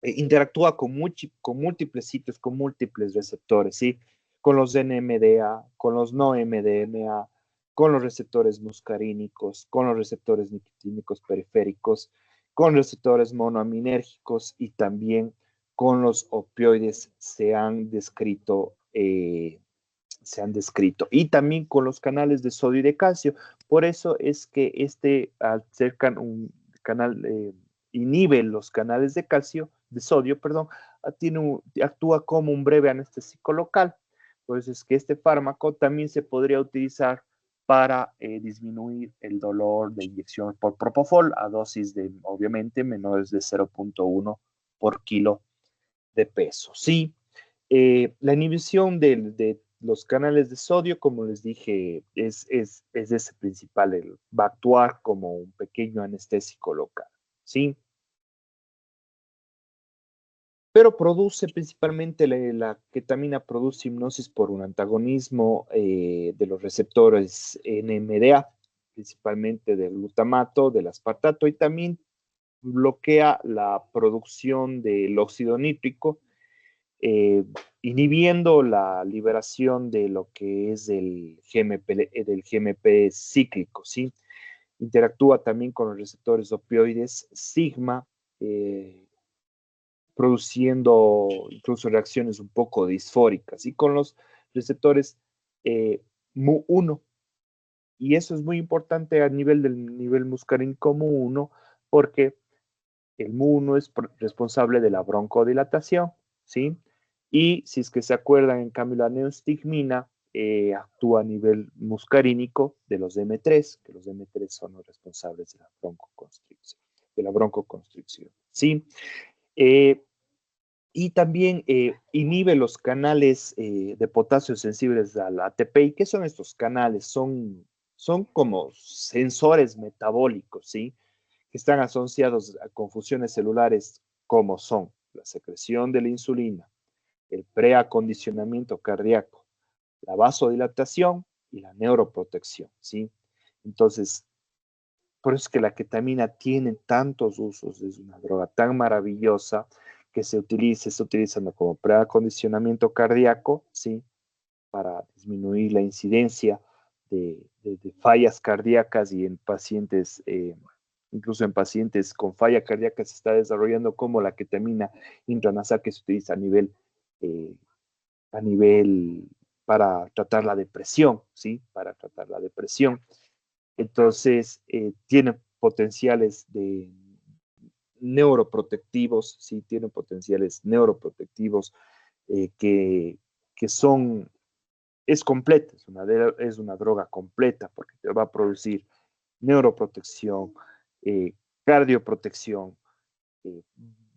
interactúa con múltiples sitios, con múltiples receptores, ¿sí? Con los NMDA, con los no MDMA, con los receptores muscarínicos, con los receptores nicotínicos periféricos, con receptores monoaminérgicos y también con los opioides se han descrito. Y también con los canales de sodio y de calcio. Por eso es que al ser un canal, inhibe los canales de calcio, de sodio, perdón, actúa como un breve anestésico local. Por eso es que este fármaco también se podría utilizar para disminuir el dolor de inyección por propofol a dosis de, obviamente, menores de 0,1 por kilo de peso. Sí, la inhibición de los canales de sodio, como les dije, es ese principal, va a actuar como un pequeño anestésico local, ¿sí? Pero produce principalmente la ketamina produce hipnosis por un antagonismo de los receptores NMDA, principalmente del glutamato, del aspartato, y también bloquea la producción del óxido nítrico, eh, inhibiendo la liberación de lo que es del GMP cíclico, ¿sí? Interactúa también con los receptores opioides sigma, produciendo incluso reacciones un poco disfóricas, y con los receptores MU1. Y eso es muy importante a nivel del nivel muscarínico MU1, porque el MU1 es responsable de la broncodilatación, ¿sí? Y si es que se acuerdan, en cambio, la neostigmina actúa a nivel muscarínico de los M3, que los M3 son los responsables de la broncoconstricción, ¿sí? Y también inhibe los canales de potasio sensibles al ATP. ¿Y qué son estos canales? Son como sensores metabólicos, ¿sí? Que están asociados a confusiones celulares como son la secreción de la insulina, el preacondicionamiento cardíaco, la vasodilatación y la neuroprotección, ¿sí? Entonces, por eso es que la ketamina tiene tantos usos, es una droga tan maravillosa que se está utilizando como preacondicionamiento cardíaco, ¿sí? Para disminuir la incidencia de fallas cardíacas y en pacientes, incluso en pacientes con falla cardíaca se está desarrollando como la ketamina intranasal que se utiliza a nivel para tratar la depresión, ¿sí? Para tratar la depresión. Entonces, tiene potenciales de neuroprotectivos, sí, tiene potenciales neuroprotectivos eh, que, que son, es completa, es una droga completa porque te va a producir neuroprotección, eh, cardioprotección, eh,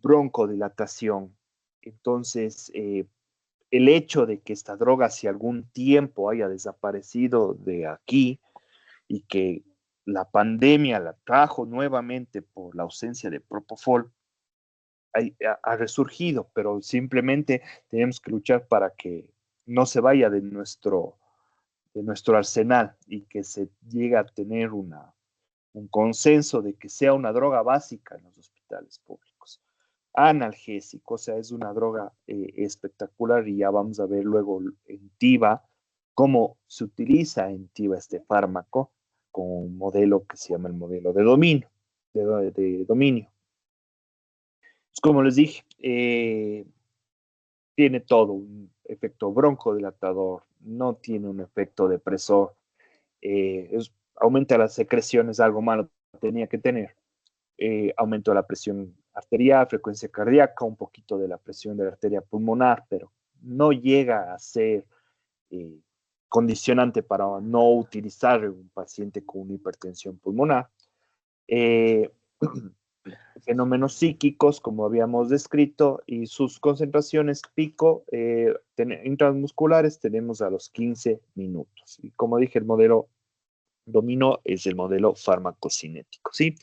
broncodilatación. Entonces, el hecho de que esta droga hace algún tiempo haya desaparecido de aquí y que la pandemia la trajo nuevamente por la ausencia de Propofol, ha resurgido, pero simplemente tenemos que luchar para que no se vaya de nuestro arsenal y que se llegue a tener un consenso de que sea una droga básica en los hospitales públicos. Analgésico, o sea, es una droga espectacular y ya vamos a ver luego en TIVA cómo se utiliza en TIVA este fármaco con un modelo que se llama el modelo de dominio. De dominio. Pues como les dije, tiene todo, un efecto broncodilatador, no tiene un efecto depresor, aumenta las secreciones, algo malo tenía que tener, aumento de la presión arterial, frecuencia cardíaca, un poquito de la presión de la arteria pulmonar, pero no llega a ser eh, condicionante para no utilizar en un paciente con una hipertensión pulmonar. Eh, fenómenos psíquicos, como habíamos descrito, y sus concentraciones pico intramusculares tenemos a los 15 minutos. Y como dije, el modelo domino es el modelo farmacocinético, ¿sí?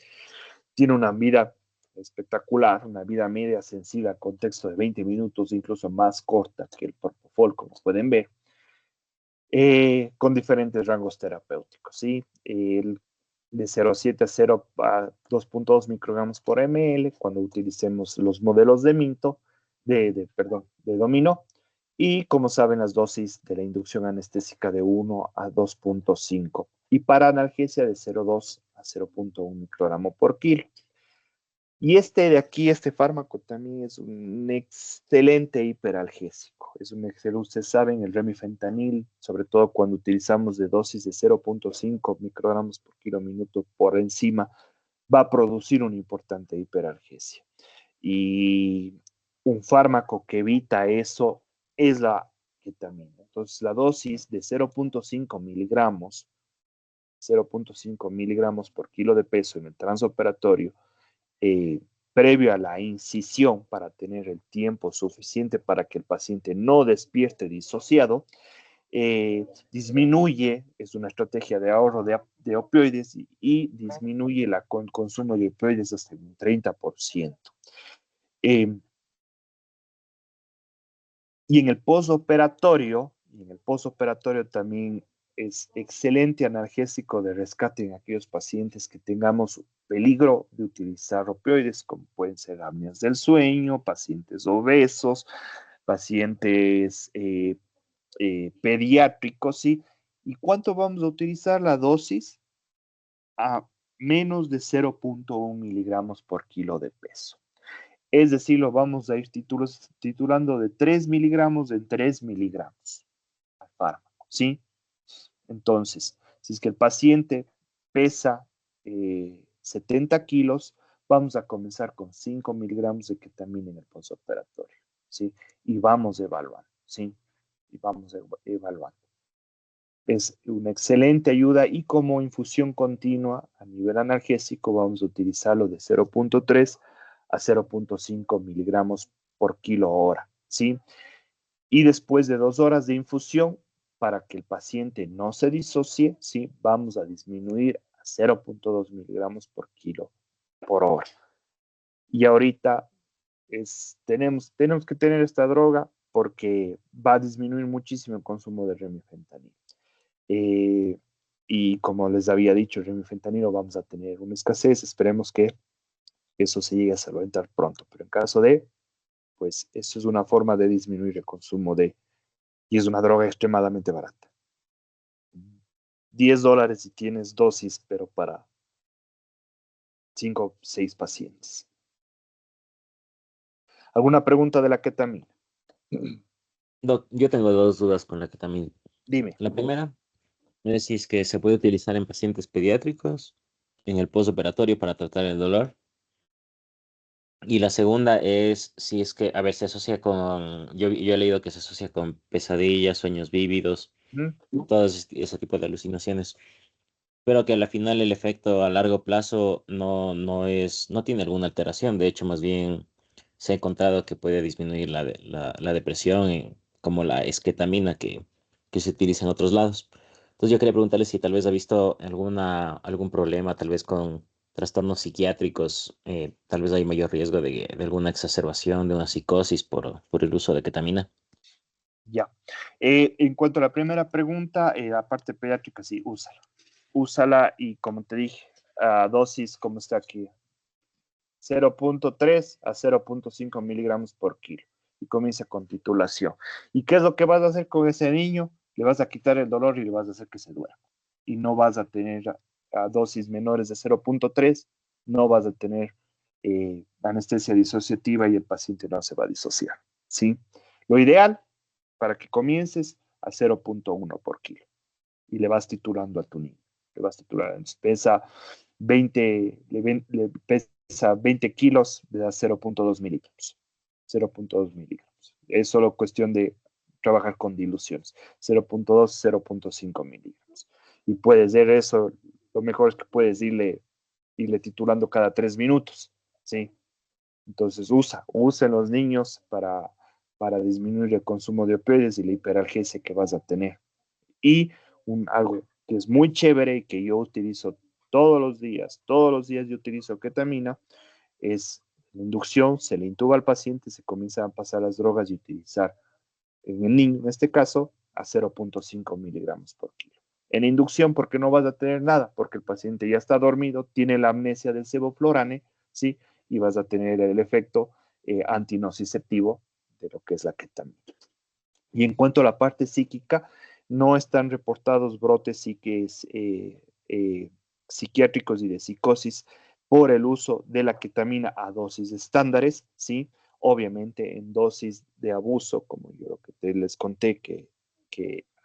Tiene una vida espectacular, una vida media sensible al contexto de 20 minutos, incluso más corta que el Propofol, como pueden ver, con diferentes rangos terapéuticos, ¿sí? De 0,7 a 0 a 2,2 microgramos por ml cuando utilicemos los modelos de Minto, perdón, de Domino. Y como saben, las dosis de la inducción anestésica de 1 a 2,5 y para analgesia de 0,2 a 0,1 microgramo por kilo. Y este de aquí, este fármaco también es un excelente hiperalgésico. Es un excelente, ustedes saben, el remifentanil, sobre todo cuando utilizamos de dosis de 0,5 microgramos por kilo minuto por encima, va a producir una importante hiperalgesia. Y un fármaco que evita eso es la ketamina. Entonces, la dosis de 0,5 miligramos, 0,5 miligramos por kilo de peso en el transoperatorio, previo a la incisión para tener el tiempo suficiente para que el paciente no despierte disociado, disminuye, es una estrategia de ahorro de opioides y disminuye el consumo de opioides hasta un 30%. Y en el postoperatorio también es excelente analgésico de rescate en aquellos pacientes que tengamos peligro de utilizar opioides, como pueden ser apneas del sueño, pacientes obesos, pacientes pediátricos, ¿sí? ¿Y cuánto vamos a utilizar la dosis? A menos de 0,1 miligramos por kilo de peso. Es decir, lo vamos a ir titulando de 3 miligramos en 3 miligramos al fármaco, ¿sí? Entonces, si es que el paciente pesa 70 kilos, vamos a comenzar con 5 miligramos de ketamina en el postoperatorio, ¿sí? Y vamos evaluando, ¿sí? Y vamos evaluando. Es una excelente ayuda y como infusión continua a nivel analgésico vamos a utilizarlo de 0,3 a 0,5 miligramos por kilo hora, ¿sí? Y después de 2 horas de infusión, para que el paciente no se disocie, ¿sí? Vamos a disminuir a 0,2 miligramos por kilo por hora. Y ahorita tenemos que tener esta droga porque va a disminuir muchísimo el consumo de remifentanil. Y como les había dicho, el remifentanilo vamos a tener una escasez. Esperemos que eso se llegue a solventar pronto. Pero en caso de, pues eso es una forma de disminuir el consumo y es una droga extremadamente barata. $10 y tienes dosis, pero para 5 o 6 pacientes. ¿Alguna pregunta de la ketamina? Doc, yo tengo dos dudas con la ketamina. Dime. La primera es si es que se puede utilizar en pacientes pediátricos en el postoperatorio para tratar el dolor. Y la segunda es si es que, a ver, se asocia con, yo he leído que se asocia con pesadillas, sueños vívidos, ¿Mm? todo ese tipo de alucinaciones, pero que al final el efecto a largo plazo no tiene alguna alteración. De hecho, más bien se ha encontrado que puede disminuir la depresión, como la esketamina que se utiliza en otros lados. Entonces yo quería preguntarle si tal vez ha visto algún problema, tal vez con trastornos psiquiátricos, tal vez hay mayor riesgo de alguna exacerbación, de una psicosis por el uso de ketamina. Ya. En cuanto a la primera pregunta, la parte pediátrica, sí, úsala. Úsala y como te dije, a dosis como está aquí, 0.3 a 0.5 miligramos por kilo. Y comienza con titulación. ¿Y qué es lo que vas a hacer con ese niño? Le vas a quitar el dolor y le vas a hacer que se duerma. Y no vas a tener a dosis menores de 0.3, no vas a tener anestesia disociativa y el paciente no se va a disociar. ¿Sí? Lo ideal para que comiences a 0.1 por kilo y le vas titulando a tu niño. Le vas titulando. Pesa 20, le pesa 20 kilos, le das 0.2 miligramos. 0.2 miligramos. Es solo cuestión de trabajar con diluciones. 0.2, 0.5 miligramos. Y puedes ver eso, lo mejor es que puedes irle titulando cada 3 minutos. ¿Sí? Entonces usa en los niños para disminuir el consumo de opioides y la hiperalgesia que vas a tener. Y algo que es muy chévere y que yo utilizo todos los días yo utilizo ketamina, es la inducción, se le intuba al paciente, se comienzan a pasar las drogas y utilizar en el niño, en este caso, a 0.5 miligramos por kilo. En inducción, porque no vas a tener nada, porque el paciente ya está dormido, tiene la amnesia del sevoflurane, ¿sí? Y vas a tener el efecto antinociceptivo de lo que es la ketamina. Y en cuanto a la parte psíquica, no están reportados brotes psiquiátricos y de psicosis por el uso de la ketamina a dosis estándares, ¿sí? Obviamente en dosis de abuso, como yo lo que les conté, que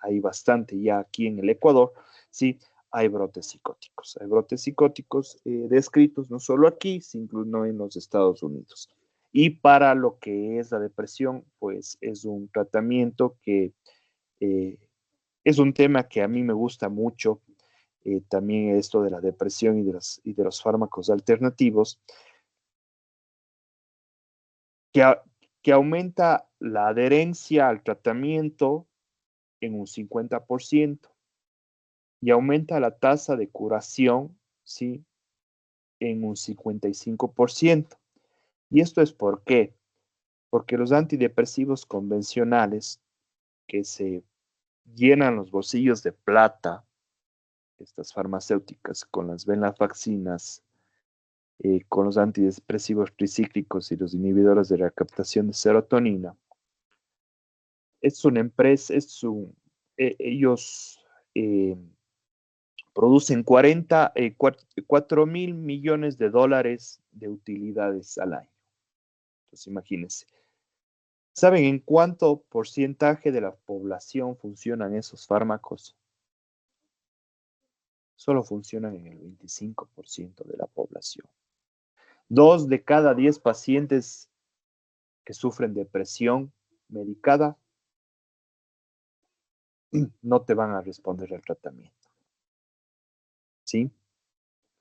hay bastante ya aquí en el Ecuador, ¿sí? Hay brotes psicóticos. Hay brotes psicóticos descritos no solo aquí, sino en los Estados Unidos. Y para lo que es la depresión, pues es un tratamiento que eh, es un tema que a mí me gusta mucho. También esto de la depresión y de los fármacos alternativos, que, que aumenta la adherencia al tratamiento en un 50% y aumenta la tasa de curación, ¿sí? En un 55%. ¿Y esto es por qué? Porque los antidepresivos convencionales que se llenan los bolsillos de plata, estas farmacéuticas, con las venlafaxinas, con los antidepresivos tricíclicos y los inhibidores de la captación de serotonina. Es una empresa, ellos producen 4 mil millones de dólares de utilidades al año. Entonces, imagínense. ¿Saben en cuánto porcentaje de la población funcionan esos fármacos? Solo funcionan en el 25% de la población. 2 de cada 10 pacientes que sufren depresión medicada no te van a responder al tratamiento. ¿Sí?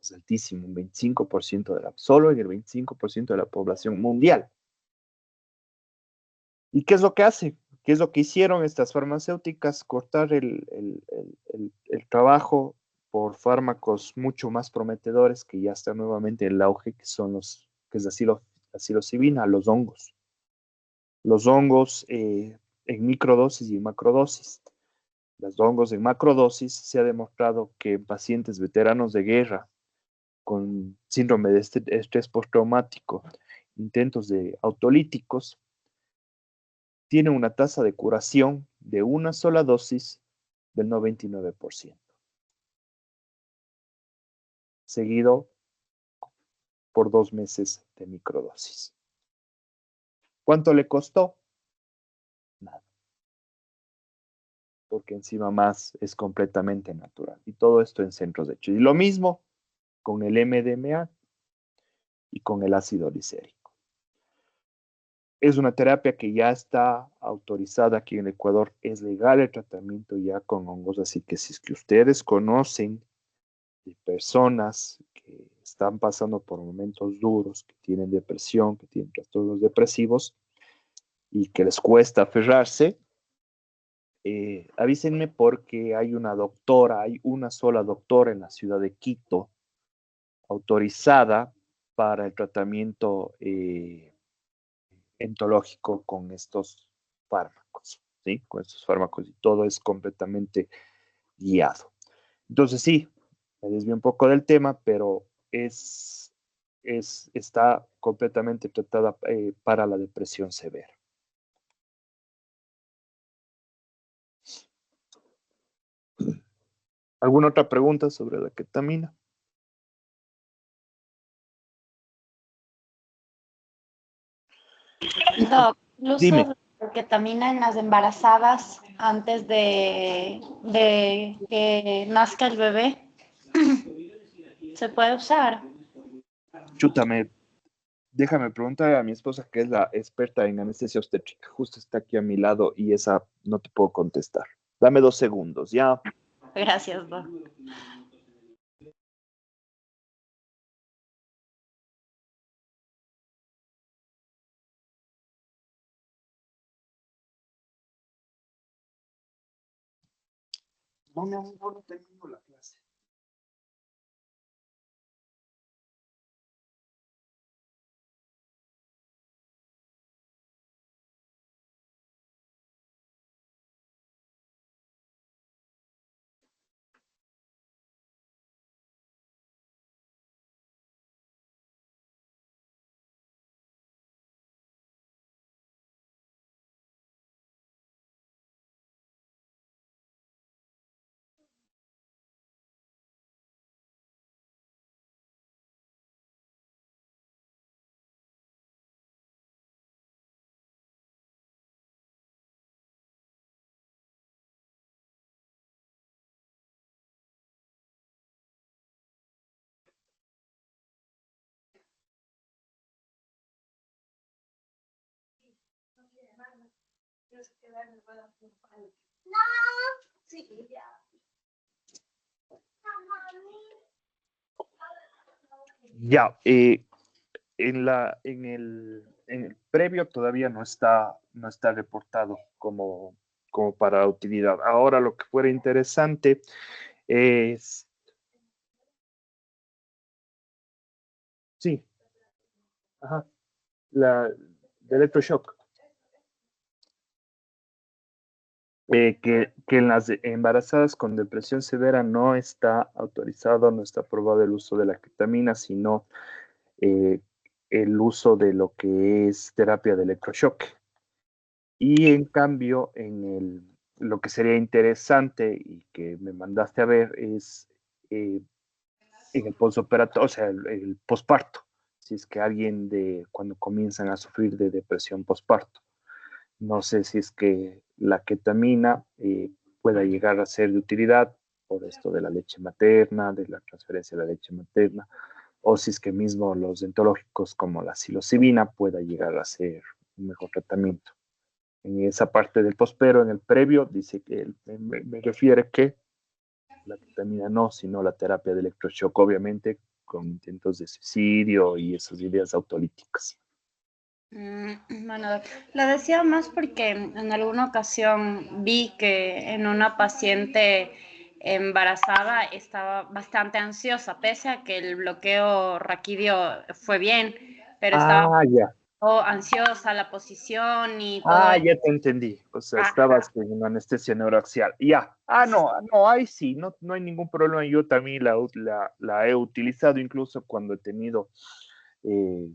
Es altísimo, un 25% solo en el 25% de la población mundial. ¿Y qué es lo que hace? ¿Qué es lo que hicieron estas farmacéuticas? Cortar el trabajo por fármacos mucho más prometedores que ya están nuevamente en el auge, que es la psilocibina, los hongos. Los hongos en microdosis y en macrodosis. Los hongos en macrodosis se ha demostrado que en pacientes veteranos de guerra con síndrome de estrés postraumático, intentos de autolíticos, tiene una tasa de curación de una sola dosis del 99%, seguido por 2 meses de microdosis. ¿Cuánto le costó? Nada, porque encima más es completamente natural. Y todo esto en centros de hecho. Y lo mismo con el MDMA y con el ácido lisérico. Es una terapia que ya está autorizada aquí en Ecuador. Es legal el tratamiento ya con hongos. Así que si es que ustedes conocen de personas que están pasando por momentos duros, que tienen depresión, que tienen trastornos depresivos y que les cuesta aferrarse, avísenme porque hay una sola doctora en la ciudad de Quito autorizada para el tratamiento entológico con estos fármacos, ¿sí? Con estos fármacos y todo es completamente guiado. Entonces sí, me desvío un poco del tema, pero está completamente tratada para la depresión severa. ¿Alguna otra pregunta sobre la ketamina? Doc, el uso Dime. de ketamina en las embarazadas antes de que nazca el bebé, ¿se puede usar? Chútame, déjame preguntar a mi esposa, que es la experta en anestesia obstétrica. Justo está aquí a mi lado y esa no te puedo contestar. Dame 2 segundos, ya. Gracias, Doc. No, mi amor, no termino la clase. Ya, en el previo todavía no está reportado como para utilidad. Ahora lo que fuera interesante es, sí, ajá, de electroshock, que en las embarazadas con depresión severa no está autorizado, no está aprobado el uso de la ketamina, sino eh, el uso de lo que es terapia de electroshock. Y en cambio, lo que sería interesante y que me mandaste a ver es eh, en el postoperatorio, o sea, el posparto, si es que alguien cuando comienzan a sufrir de depresión posparto. No sé si es que la ketamina pueda llegar a ser de utilidad por esto de la leche materna, de la transferencia de la leche materna, o si es que mismo los dentológicos como la psilocibina pueda llegar a ser un mejor tratamiento. En esa parte del pospero, en el previo, dice que me refiere que la ketamina no, sino la terapia de electroshock, obviamente con intentos de suicidio y esas ideas autolíticas. Bueno, Doc, lo decía más porque en alguna ocasión vi que en una paciente embarazada estaba bastante ansiosa, pese a que el bloqueo raquídeo fue bien, pero estaba Ah, ya. ansiosa la posición y todo Ah, eso. ya te entendí. O sea, estabas Ajá. con una anestesia neuroaxial. Ya. Ah, no, no, ahí sí, no hay ningún problema. Yo también la he utilizado incluso cuando he tenido eh,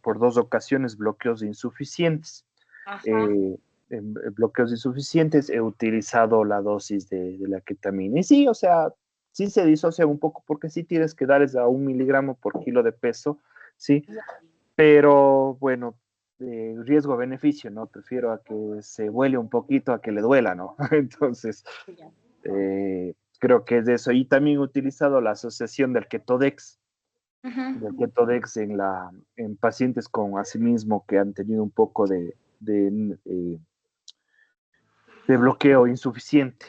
por 2 ocasiones bloqueos insuficientes. Ajá. Eh, en bloqueos insuficientes he utilizado la dosis de la ketamina. Y sí, o sea, sí se disocia un poco porque sí tienes que darles a 1 miligramo por kilo de peso, sí, pero bueno, riesgo-beneficio, ¿no? Prefiero a que se vuele un poquito a que le duela, ¿no? Entonces, creo que es de eso. Y también he utilizado la asociación del Ketodex, en pacientes con asimismo que han tenido un poco de bloqueo insuficiente.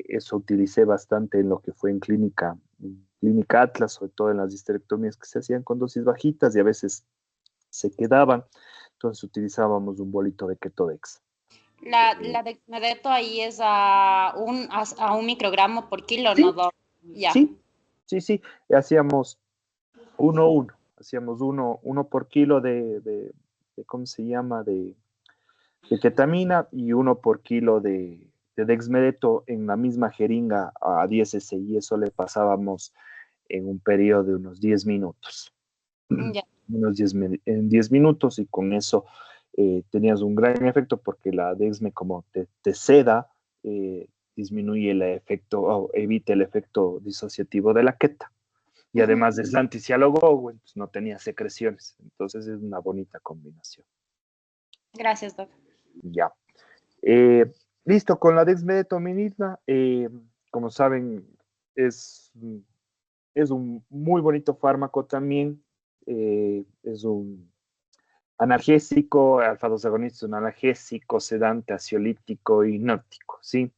Eso utilicé bastante en lo que fue en clínica Atlas, sobre todo en las histerectomías que se hacían con dosis bajitas y a veces se quedaban. Entonces utilizábamos un bolito de Ketodex. La de Medeto ahí es a 1 microgramo por kilo, ¿Sí? ¿no, Doc? Ya. Sí. Hacíamos 1-1. Hacíamos uno por kilo de ¿cómo se llama? De ketamina y 1 por kilo de dexmedeto en la misma jeringa a 10 cc y eso le pasábamos en un periodo de unos 10 minutos. Ya. En 10 minutos y con eso tenías un gran efecto porque la dexme como te seda, disminuye el efecto o evita el efecto disociativo de la keta. Y además es anticiálogo, pues no tenía secreciones. Entonces es una bonita combinación. Gracias, Doc. Ya. Listo, con la dexmedetomidina, como saben, es un muy bonito fármaco también. Es un analgésico, alfa-2 agonista, un analgésico, sedante, ansiolítico y hipnótico, ¿sí?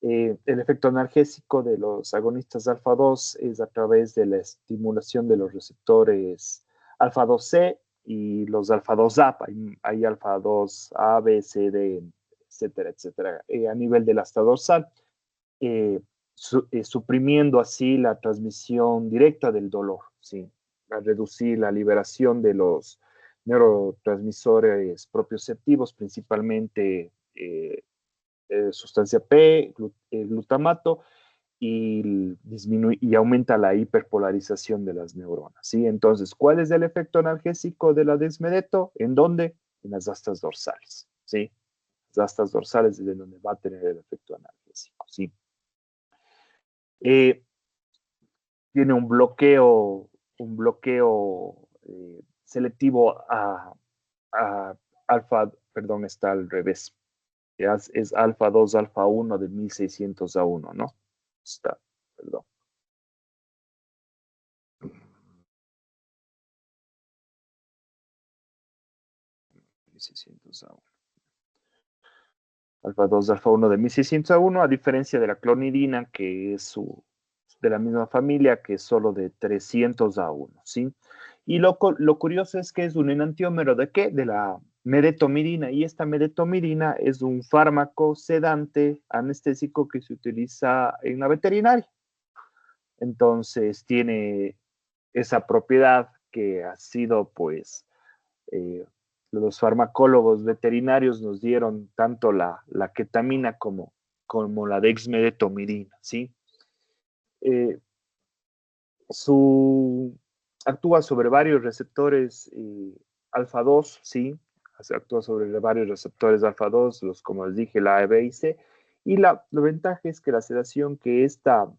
El efecto analgésico de los agonistas alfa-2 es a través de la estimulación de los receptores alfa-2C y los alfa-2A. Hay alfa-2A, B, C, D, etcétera, etcétera, a nivel del asta dorsal, suprimiendo así la transmisión directa del dolor, ¿sí? A reducir la liberación de los neurotransmisores propioceptivos, principalmente sustancia P, glutamato, y aumenta la hiperpolarización de las neuronas, ¿sí? Entonces, ¿cuál es el efecto analgésico de la desmedeto? ¿En dónde? En las astas dorsales, ¿sí? Las astas dorsales es de donde va a tener el efecto analgésico, ¿sí? Tiene un bloqueo selectivo a alfa, perdón, está al revés. Es alfa 2, alfa 1 de 1600 a 1, ¿no? Está, perdón. Alfa 2, alfa 1 de 1600 a 1, a diferencia de la clonidina, que es de la misma familia, que es solo de 300 a 1, ¿sí? Y lo curioso es que es un enantiómero ¿de qué? De la medetomidina, y esta medetomidina es un fármaco sedante anestésico que se utiliza en la veterinaria. Entonces tiene esa propiedad que ha sido, pues, los farmacólogos veterinarios nos dieron tanto la ketamina como la dexmedetomidina, ¿sí? Actúa sobre varios receptores alfa 2, ¿sí? Actúa sobre varios receptores alfa 2, como les dije, la A, B y C. Y la ventaja es que la sedación que esta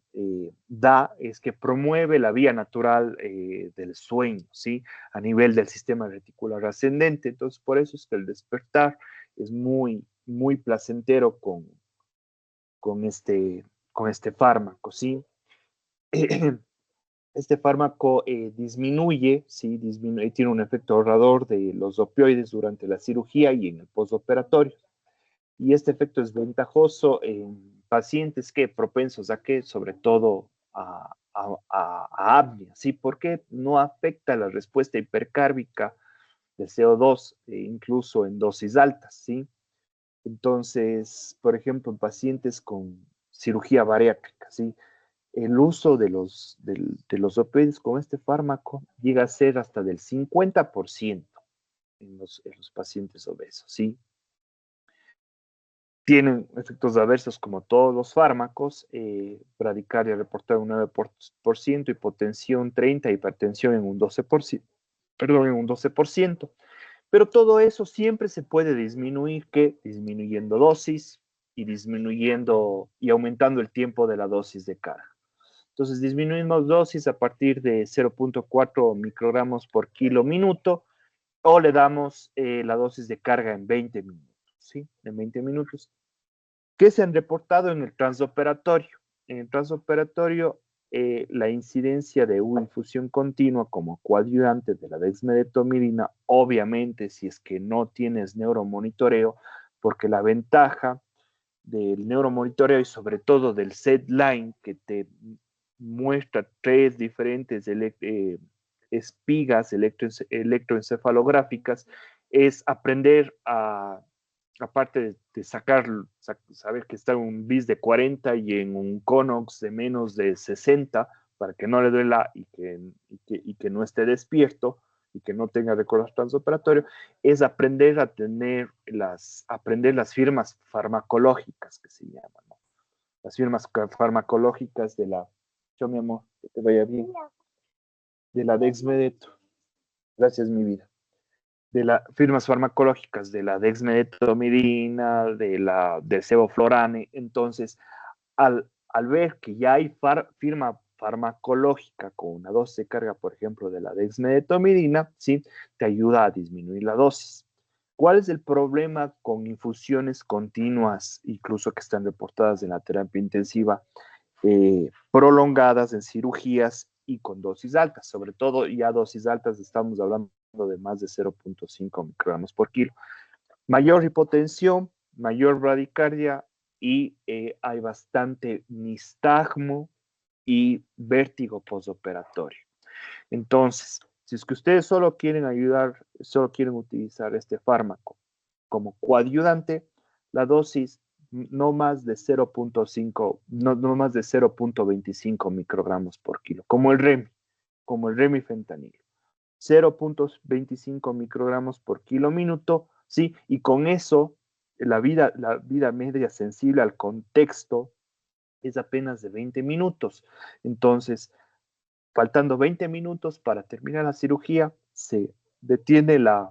da es que promueve la vía natural del sueño, ¿sí? A nivel del sistema reticular ascendente. Entonces, por eso es que el despertar es muy, muy placentero con este fármaco, ¿sí? Este fármaco disminuye, ¿sí? Tiene un efecto ahorrador de los opioides durante la cirugía y en el postoperatorio. Y este efecto es ventajoso en pacientes que propensos a que, sobre todo, a apnea, ¿sí? Porque no afecta la respuesta hipercárbica del CO2, incluso en dosis altas, ¿sí? Entonces, por ejemplo, en pacientes con cirugía bariátrica, ¿sí? El uso de los opioides con este fármaco llega a ser hasta del 50% en los pacientes obesos, ¿sí? Tienen efectos adversos como todos los fármacos, bradicardia reportada un 9%, hipotensión 30%, hipertensión en un 12%, Pero todo eso siempre se puede disminuir, ¿qué? Disminuyendo dosis y disminuyendo y aumentando el tiempo de la dosis de carga. Entonces disminuimos dosis a partir de 0.4 microgramos por kilo minuto o le damos la dosis de carga en 20 minutos, ¿sí? En 20 minutos. ¿Qué se han reportado en el transoperatorio? En el transoperatorio, la incidencia de una infusión continua como coadyuvante de la dexmedetomidina, obviamente si es que no tienes neuromonitoreo, porque la ventaja del neuromonitoreo y sobre todo del SET-line que te muestra tres diferentes espigas electroencefalográficas es aprender a, aparte de saber que está en un BIS de 40 y en un CONOX de menos de 60 para que no le duela y que no esté despierto y que no tenga recuerdos transoperatorios, es aprender a aprender las firmas farmacológicas que se llaman, ¿no? Las firmas farmacológicas de la, yo mi amor, que te vaya bien, de la dexmedeto, gracias mi vida, de las firmas farmacológicas de la dexmedetomidina, del sevoflurane. Entonces, al ver que ya hay firma farmacológica con una dosis de carga, por ejemplo, de la dexmedetomidina, ¿sí? Te ayuda a disminuir la dosis. ¿Cuál es el problema con infusiones continuas, incluso que están reportadas en la terapia intensiva, prolongadas en cirugías y con dosis altas? Sobre todo ya dosis altas, estamos hablando de más de 0.5 microgramos por kilo. Mayor hipotensión, mayor bradicardia y hay bastante nistagmo y vértigo postoperatorio. Entonces, si es que ustedes solo quieren solo quieren utilizar este fármaco como coadyuvante, la dosis no más de 0.5, no más de 0.25 microgramos por kilo, como el remifentanilo. 0.25 microgramos por kilo minuto, ¿sí? Y con eso, la vida media sensible al contexto es apenas de 20 minutos. Entonces, faltando 20 minutos para terminar la cirugía, se detiene la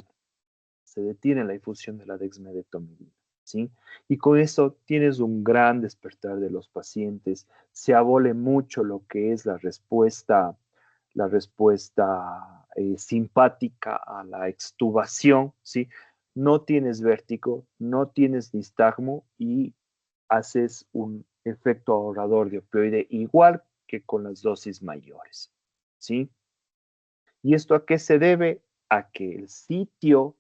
infusión de la dexmedetomidina, ¿sí? Y con eso tienes un gran despertar de los pacientes, se abole mucho lo que es la respuesta simpática a la extubación, ¿sí? No tienes vértigo, no tienes nistagmo y haces un efecto ahorrador de opioide igual que con las dosis mayores, ¿sí? ¿Y esto a qué se debe? A que el sitio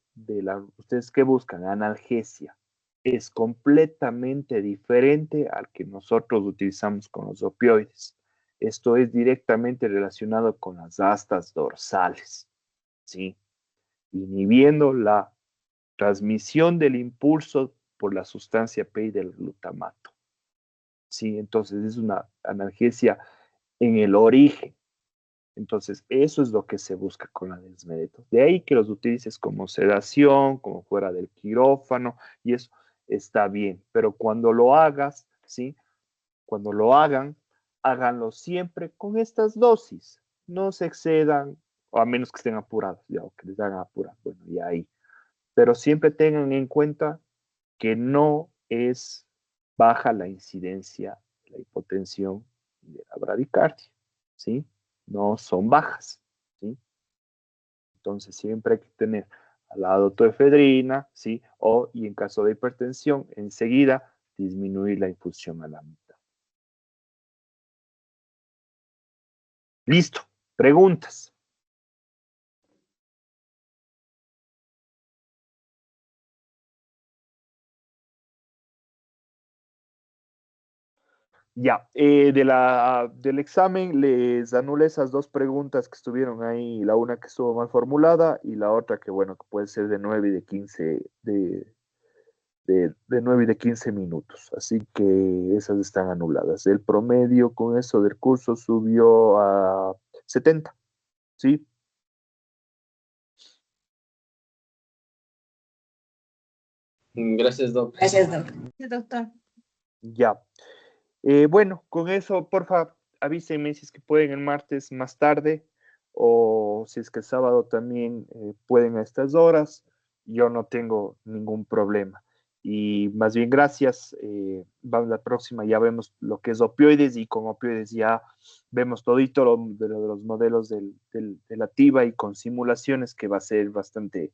ustedes que buscan analgesia es completamente diferente al que nosotros utilizamos con los opioides. Esto es directamente relacionado con las astas dorsales, ¿sí? Inhibiendo la transmisión del impulso por la sustancia PI del glutamato, ¿sí? Entonces es una analgesia en el origen. Entonces, eso es lo que se busca con la dexmedeto. De ahí que los utilices como sedación, como fuera del quirófano, y eso está bien. Pero cuando lo hagas, ¿sí? Cuando lo hagan, háganlo siempre con estas dosis. No se excedan, o a menos que estén apurados, ya, o que les hagan apurar. Bueno, ya ahí. Pero siempre tengan en cuenta que no es baja la incidencia de la hipotensión y de la bradicardia, ¿sí? No son bajas, ¿sí? Entonces siempre hay que tener al lado toefedrina, ¿sí? Y en caso de hipertensión, enseguida disminuir la infusión a la mitad. Listo. Preguntas. Ya, del examen les anulé esas dos preguntas que estuvieron ahí, la una que estuvo mal formulada y la otra que, bueno, que puede ser de 9 y de 15, de 9 y de 15 minutos. Así que esas están anuladas. El promedio con eso del curso subió a 70, ¿sí? Gracias, Doc. Gracias, doctor. Gracias, doctor. Ya. Bueno, con eso, porfa, avísenme si es que pueden el martes más tarde o si es que el sábado también pueden a estas horas. yo no tengo ningún problema. Y más bien gracias, vamos la próxima, ya vemos lo que es opioides y con opioides ya vemos todito de los modelos de la TIVA y con simulaciones que va a ser bastante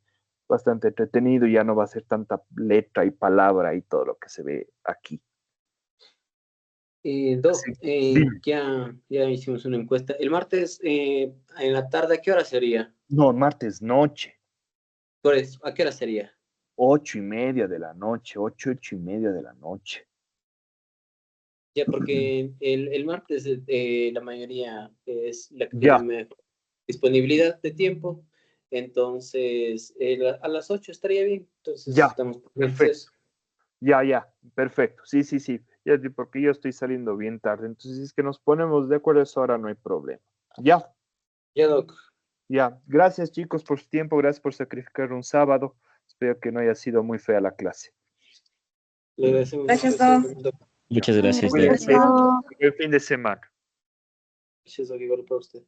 entretenido, ya no va a ser tanta letra y palabra y todo lo que se ve aquí. Doc, Dime. ya hicimos una encuesta. El martes en la tarde, ¿a qué hora sería? No, martes noche, Por eso, ¿a qué hora sería? 8:30 de la noche, 8:30 de la noche. Ya, porque el martes la mayoría es la que Ya. tiene disponibilidad de tiempo. Entonces, a las 8 estaría bien. Entonces, Ya, estamos perfecto. Ya, perfecto. Sí. Ya, porque yo estoy saliendo bien tarde. Entonces, si es que nos ponemos de acuerdo a esa hora, no hay problema. Ya. Ya, Doc. Ya. Gracias, chicos, por su tiempo. Gracias por sacrificar un sábado. Espero que no haya sido muy fea la clase. Le agradecemos Gracias, mucho, Doc. Muchas gracias, Doc. Cuídense. Gracias. Buen fin de semana. Gracias, Doc, igual para usted.